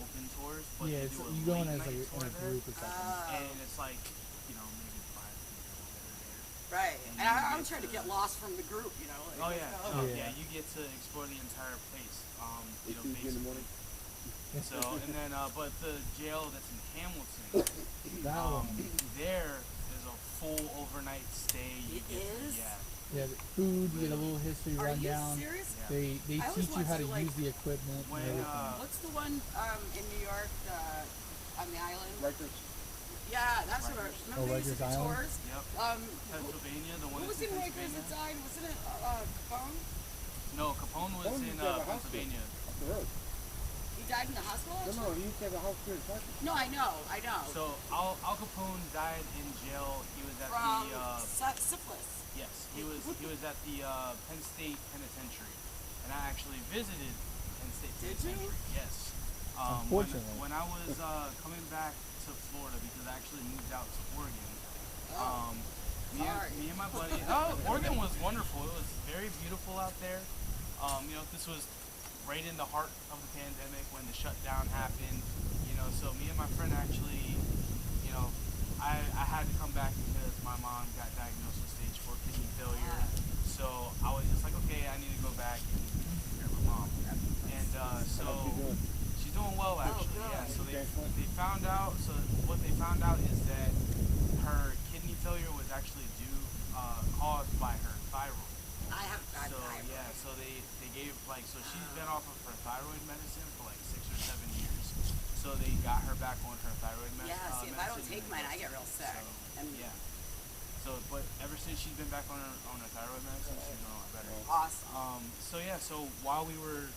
open tours. But Yeah, they it's, do a you go in late as like night in tour a there, group or something. and it's like maybe 5 people that are there. Right. And And you I'm get trying to to- get lost from the group, you know? Like, Oh let's yeah, go. Yeah. you get to explore the entire place. It's Tuesday in the morning. So and then but the jail that's in Hamilton, That one. there is a full overnight stay. You It get to- is? yeah. Yeah, the food, you get a little history Are you rundown. serious? Yeah. They I always teach you want how to, to like- use the equipment When, and everything. What's the one in New York on the island? Rikers. Yeah, that's where. Rikers. Remember they used to Rikers do Island? tours? Yep. Pennsylvania, the one Who was that's in in Rikers Pennsylvania. that died? Wasn't it Capone? No, Capone was Capone in used to have a house Pennsylvania. Up the road. He died in the hospital? No, actually? he used to have a house here in Texas. No, I know. So Al Capone died in jail. He was at From the syphilis. yes, he was at the Penn State Penitentiary, and I actually visited Penn State Did you? Penitentiary. Yes. Unfortunately. When I was coming back to Florida because I actually moved out to Oregon. Oh, sorry. Me and my buddy. Oregon was wonderful. It was very beautiful out there. This was right in the heart of the pandemic when the shutdown happened. So me and my friend actually, I had to come back because my mom got diagnosed with stage 4 kidney failure. So I was just like, okay, I need to go back and take care of my mom. And How's she doing? she's doing well actually. good. Yeah. So they Okay. found out. So what they found out is that her kidney failure was actually caused by her thyroid. I have bad So thyroid. yeah, so they gave so she's been off of her thyroid medicine for like 6 or 7 years. So they got her back on her thyroid medicine. Yeah, see, if I don't take mine, I get real sick. So, And yeah. So, but ever since she's been back on her thyroid medicine, she's doing a lot better. awesome. So while we were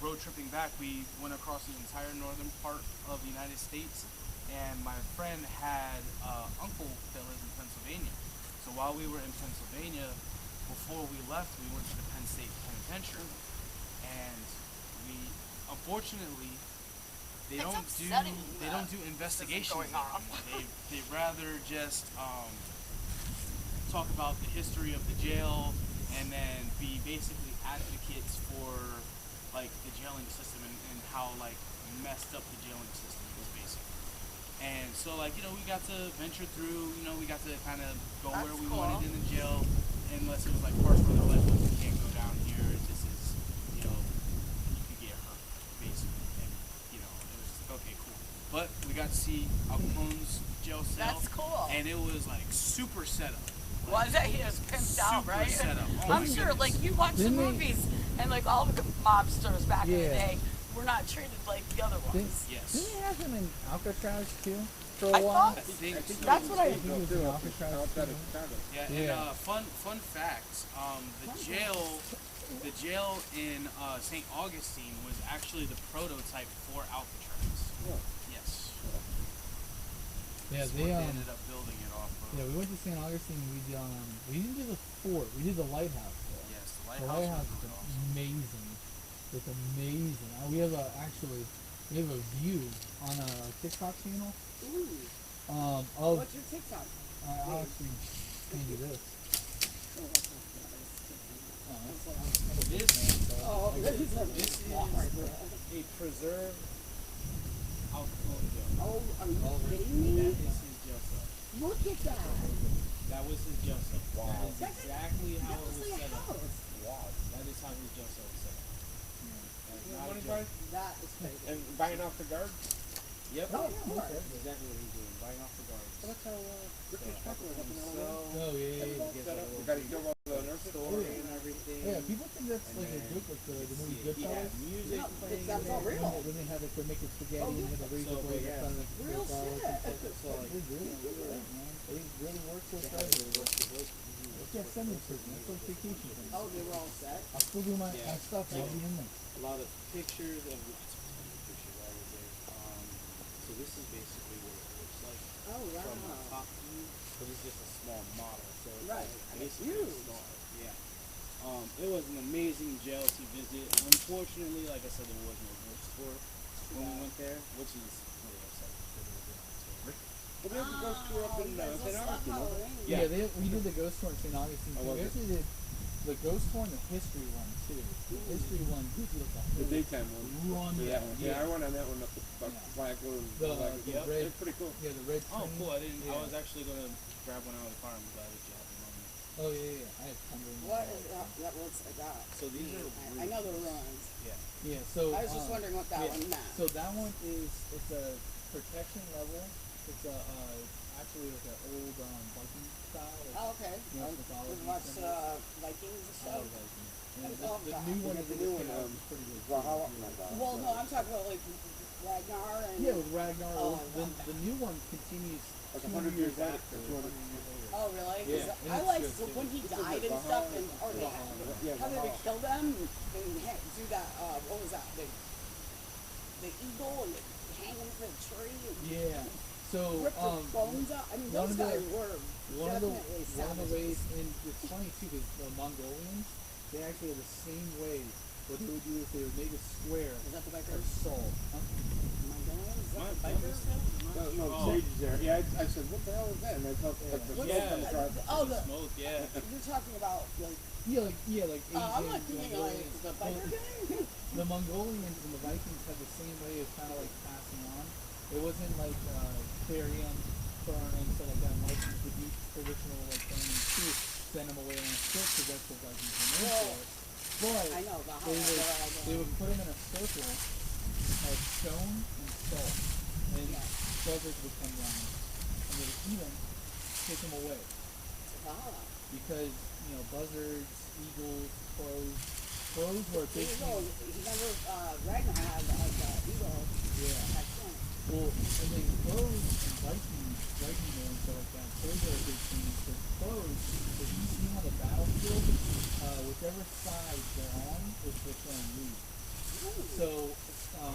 road tripping back, we went across the entire northern part of the United States, and my friend had an uncle that lives in Pennsylvania. So while we were in Pennsylvania, before we left, we went to the Penn State Penitentiary, and we unfortunately they It's don't do upsetting they that don't do investigations going on. anymore. They rather just talk about the history of the jail and then be basically advocates for like the jailing system and how like messed up the jailing system is basically. And so like we got to venture through. We got to kind of go where That's we cool. wanted in the jail, unless it was like parts where they're like, look, you can't go down here. This is you could get hurt basically. And it was just like, okay, cool. But we got to see Al Capone's jail cell. That's cool. And it was like super setup. Was it? He was pimped out, Super right? setup. Oh I'm my sure, goodness. like, you watch the Didn't they- movies, and, like, all the mobsters back in the Yeah. day were not treated like the other Didn't, ones. Yes. didn't they have him in Alcatraz too for a I while? thought I think so. That's what I. He was in Alcatraz Outside too. of Chicago. Yeah, Yeah. and fun fact, the jail in St. Augustine was actually the prototype for Alcatraz. Yeah. Yes. Yeah, That's they what they ended up building it off of. Yeah, we went to St. Augustine. We didn't do the fort. We did the lighthouse. Though. Yes, the The lighthouse lighthouse was is really awesome. amazing. It's amazing. We have we have a view on our TikTok channel. Ooh. Of What's your TikTok? I'll actually send you this. Oh, that's not bad. It's Oh, different. This Oh, this is This is a preserved Al Capone jail. Oh, are you That kidding me? is his jail cell. Look at that. That was his jail cell. Wow. That is That's- exactly how That it was was like a set up. house. Wow. That is how his jail cell was set up. That's not a Money joke. guy? That is crazy. And buying off the guards? Yep. Oh, of course. That's exactly what he's doing. Buying off the guards. So that's how Richard Tucker was up in So, Illinois. Oh yeah. Set up. You gotta kill all the nurses. story and everything. Yeah, people think that's And like a then joke, like the movie He Goodfellas. had music No, playing. that's all there. real. When they had like they're making spaghetti Oh, and yeah. they had the razor So, blade yeah. in front of the Real Goodfellas and shit. stuff. So, like, They really work, man. They really work so hard. Yeah, send me prison. That's like vacation. for me. Oh, they were all set. I'll still do my Yeah. stuff. I'll be in there. A lot of pictures of pictures while we're there. So this is basically what it looks like Oh, from the wow. top view. But it's just a small model, so it's Right. like And it's basically huge. small. Yeah. It was an amazing jail to visit. Unfortunately, like I said, there was no ghost tour when we went there, which is really upsetting because it was in October. But there's a ghost tour up in St. Augustine. wasn't there? Yeah, we did the ghost tour in St. Augustine. Oh, We was it? actually did the ghost tour and the history one too. The history one gives you like The the daytime one. run. Yeah, I went on that one up to Flagler and The- all that. the Yeah, red- it's pretty cool. Yeah, the red. Oh, train. cool! I didn't. I Yeah. was actually gonna grab one out of the car. I'm glad that you had one on me. Oh yeah. I had tons. What is that? What's that? So these are. I know the ruins. Yeah. So I was just wondering what that yeah. one meant. So that one it's a protection level. It's a actually like an old Viking style. Like, Oh, okay. Yeah, it's mythology We watched symbols. Vikings and style stuff. Viking. I And love the that. new one Yeah, that the they new just came one, out is pretty good. Valhalla. too. Not Valhalla. Well, no, I'm talking about like Ragnar and. Yeah, with Ragnar. Oh, I the love that. new one continues Like 200 100 years years later, after. or 200 years later. Oh, really? 'Cause Yeah, and I it's like just- when he This is died the and stuff, Valhalla. and or they Yeah, how they would Valhalla. kill them and do that. What was that? The eagle and hang them from a tree and Yeah. So rip the bones out. I mean, one those of the- guys were one of the definitely ways, savages. and it's funny too, because the Mongolians, they actually have the same way. What they would do is they would make a square Is that the of bikers? salt. Huh? My God, is that My- the my bikers? No, no, Oh. Sage's there. Yeah, I said, what the hell is that? And I felt like the What's smoke Yeah. on the drive. Oh, the Smoke, yeah. you're talking about like. Yeah, like Asian. I'm not thinking like Mongolians. the Well, biker gang. the Mongolians and the Vikings had the same way of kind of like passing on. It wasn't like barium burn and stuff like that. Vikings would use traditional like burning too, send them away on a stick because that's what Vikings were known Well, for. But I know the they would put them in a circle of stone and salt, and Yeah. buzzards would come down and they would eat them, take them away because buzzards, eagles, crows. Crows were a big Eagle, thing. he never, Ragnar had eagle. Yeah. Excellent. Well, and then crows and Viking war and stuff like that, crows are a big thing because crows, if you see on the battlefield, whichever side they're on is what's going to lose. So,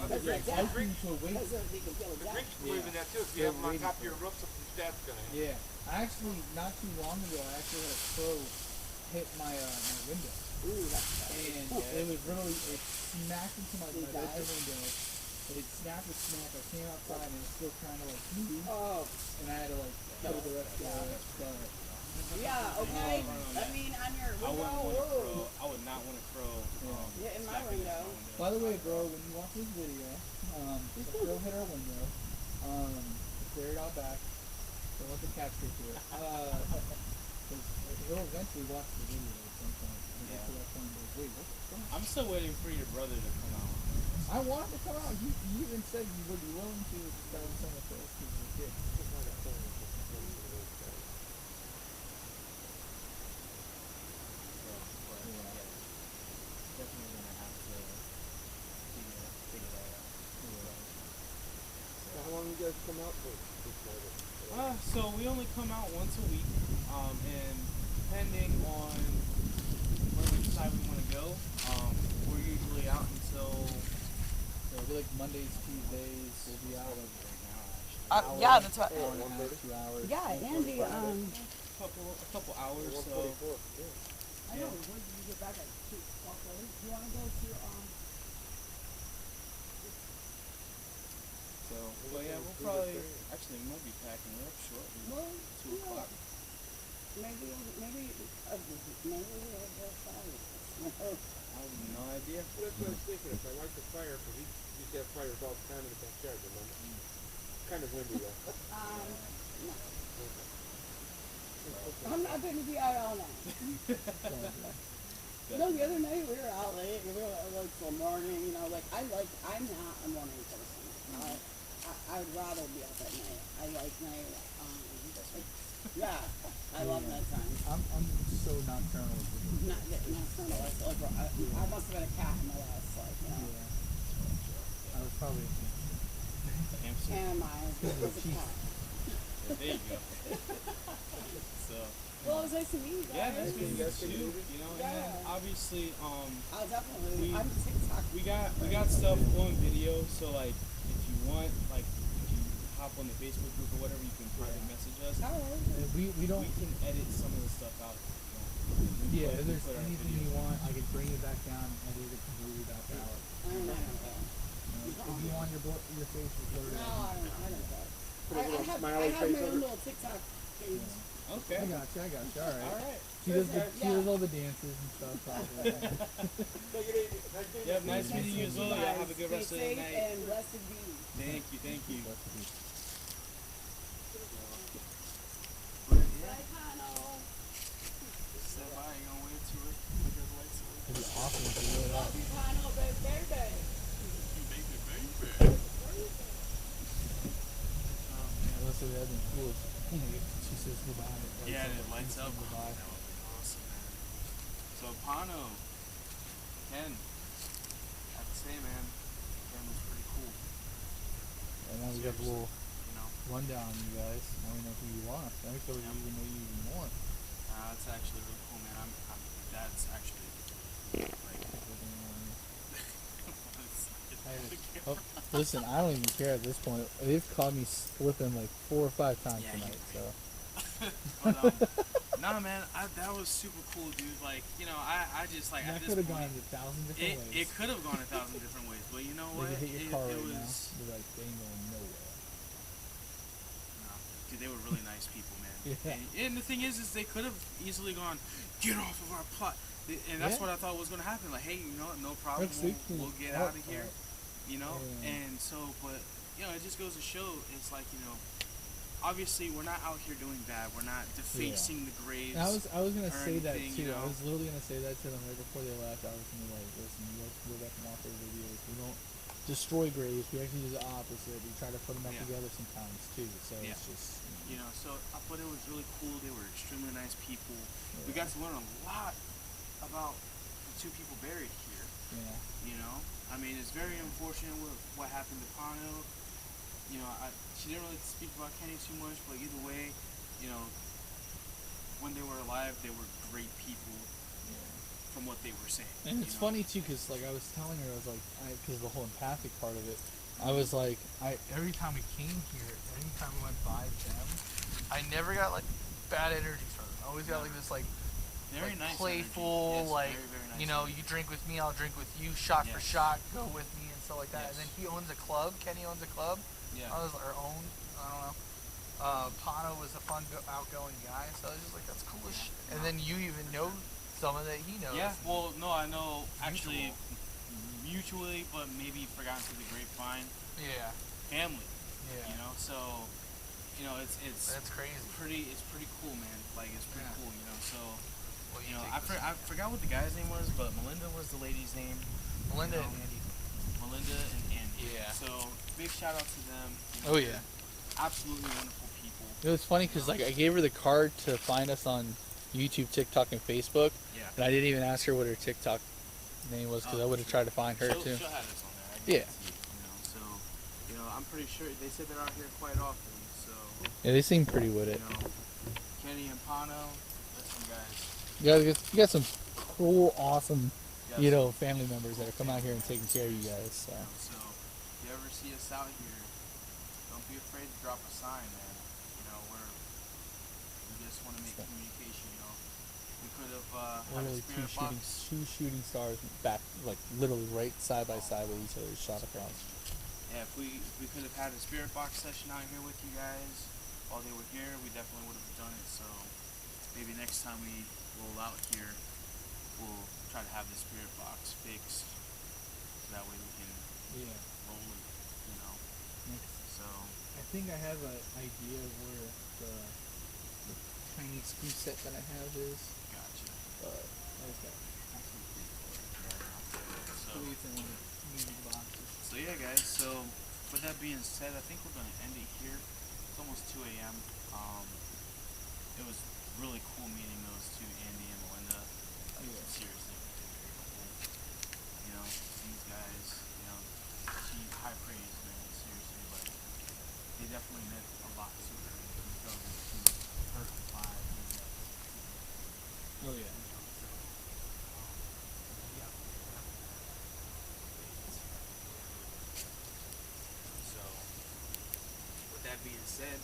That's the like that. Vikings were waiting. Because they can kill a The jack. Greeks believe in that too. If you have them on top of your roof, something bad's gonna happen. Yeah, I actually, not too long ago, I actually had a crow hit my window. Ooh, that's bad. and it was really, it smacked into my Did it bedroom die? window. It snapped with smack. I came outside and it was still trying to like move, Oh, and I had to like put the rest of it. But yeah, okay. I mean, on your I wouldn't want to window, throw. I would not want to throw. Yeah, in my snapping into window. by the way, bro, when you watch this video, if Phil hit our window, clear it out back. Don't let the cats get to it. 'Cause he'll eventually watch the video at some point. And get to that point and goes, wait, what the fuck? I'm still waiting for your brother to come out. I wanted to come out. You even said you would be willing to start with some of those because you're a kid. Definitely gonna have to figure that out. How long you guys come out for this night? So we only come out once a week, and depending on where we decide we want to go, we're usually out until So it'll be like Mondays, Tuesdays. We'll be out like right now actually. Yeah, that's what. hour and a half, 2 hours. yeah, Andy, A couple hours. So 144. Yeah. I know, when did you get back at 2 o'clock? Do you want to go to, but yeah, we'll probably actually we might be packing up shortly. well, 2 o'clock. maybe we'll go fire. I have no idea. Well, that's what I was thinking. If I light the fire, because we used to have fires all the time in the backyard, remember? Kind of windy though. No. I'm not going to be out all night. No, the other night we were out late. We were out like till morning. You know, like I'm not a morning person. I'd rather be up at night. I like night. Yeah, I love that time. I'm so nocturnal. Not nocturnal. I must have been a cat in my last life. You know. Yeah. I was probably. Hamster. And mine was a cat. There you go. So Well, it was nice to meet you guys. yeah, nice meeting you Nice to too. meet you. You know, and then Yeah. obviously I'll definitely. I'm TikTok. we got stuff on video. So like if you want like if you hop on the Facebook group or whatever, you can private message us. All right. We don't. We can edit some of the stuff out. Yeah, if We there's put our anything videos you on. want, I can bring it back down and edit it completely back out. I don't know. If you want your face to blur No, out. I don't know. Put a little I smiley have face my over own it. little TikTok page. Okay. I got you. All right. All right. She does all the dances and stuff. Probably. Yep. Nice meeting you as well. Y'all have a good rest of the Stay safe night. and blessed be. Thank you. Thank you. Bye, Connell. Step by. You gonna wave to her? Look at the lights. It'd be awesome if you really Love you, Connell, baby. Unless it had been cool. She says goodbye. Yeah, and it lights up. Goodbye. That would be awesome, man. So Pano, Ken, I have to say, man, Ken was pretty cool. And now we got the little You know, rundown, you guys. I don't know who you lost. I thought you even know you even more. that's actually really cool, man. That's actually like. Oh, listen, I don't even care at this point. They've caught me slipping like 4 or 5 times Yeah, tonight. So But, nah, man, that was super cool, dude. Like, you know, I just like that at this could have point, gone a thousand different ways. it could have gone 1,000 different ways, but you know They what? could hit your car it right now. was. You're like, they ain't going nowhere. No, dude, they were really nice people, man. Yeah. And the thing is they could have easily gone, get off of our plot. And that's Yeah. what I thought was going to happen. Like, hey, you know, no problem. That's sweet. We'll get Oh, out of here. You know? Yeah. And so, but, you know, it just goes to show, it's like, you know, obviously we're not out here doing bad. We're not defacing the graves. And I was gonna or say that anything, too. you know? I was literally gonna say that to them right before they left. I was gonna like, listen, you guys can go back and watch their videos. We don't destroy graves. We actually do the opposite. We try to put them back Yeah. together sometimes too. So Yeah. it's just You know, so but it was really cool. They were extremely nice people. We Yeah. got to learn a lot about the 2 people buried here. yeah. You know, I mean, it's very unfortunate what happened to Pano. You know, she didn't really speak about Kenny too much, but either way, you know, when they were alive, they were great people from what they were saying. And you it's know? funny too, cause like I was telling her, I was like, cause the whole empathic part of it, I was like, every time we came here, anytime we went by them, I never got like bad energy from them. I always got like this like Very like nice playful, energy. Yes, like very, very nice you know, energy. you drink with me, I'll drink with you, shot for Yes. shot, go with me and stuff like that. Yes. And then he owns a club. Kenny owns a club. Yeah. I was our own. I don't know. Pano was a fun, outgoing guy, so I was just like, that's cool as Yeah. shit. And then you even know someone that he knows. Yeah, well, no, I know actually Mutual. mutually, but maybe forgotten through the grapevine. Yeah. Family, Yeah. you know. So, you know, it's That's crazy. pretty cool, man. Like it's pretty Yeah. cool, you know. So, Well, you know, take I this forgot what the guy's name was, but Melinda was the lady's name. Melinda you know. and Andy. Melinda and Andy. Yeah. So big shout out to them. You know, Oh yeah. absolutely wonderful people. It was funny because like I gave her the card to find us on YouTube, TikTok, and Facebook, Yeah. and I didn't even ask her what her TikTok name was because I would have tried to find her she'll, too. She'll have us on there. I Yeah. guarantee it, you know. So, you know, I'm pretty sure they said they're out here quite often. So, Yeah, they seem pretty with you it. know, Kenny and Pano, listen, guys. You got some cool, awesome, Yes. you know, family members that have come out here and taken care of you guys. So. You know, so if you ever see us out here, don't be afraid to drop a sign, man. You know, we just want to make communication. You know, we could have had a Literally spirit box. two shooting stars back, like literally right side by side with each other, shot across. Yeah, if we could have had a spirit box session out here with you guys while they were here, we definitely would have done it. So maybe next time we roll out here, we'll try to have the spirit box fixed. So that way we can Yeah. roll it, you know. So I think I have an idea of where the tiny screw set that I have is, gotcha. but there's that. So, Please, in one of the music boxes. so yeah, guys. So with that being said, I think we're gonna end it here. It's almost 2 a.m. It was really cool meeting those two, Andy and Melinda. Like, Yeah. seriously, very cool. You know, these guys, you know, high praise, man. Seriously, like they definitely meant a lot to her. You can tell that she was hurt by these guys. Oh yeah. So, with that being said,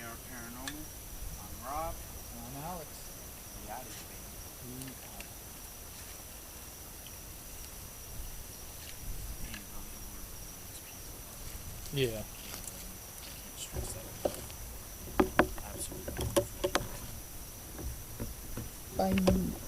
AR Paranormal, I'm Rob. I'm Alex. We out of here, baby. Damn, bro, you were those people. Yeah. Can't stress that enough. Absolutely wonderful people. Bye.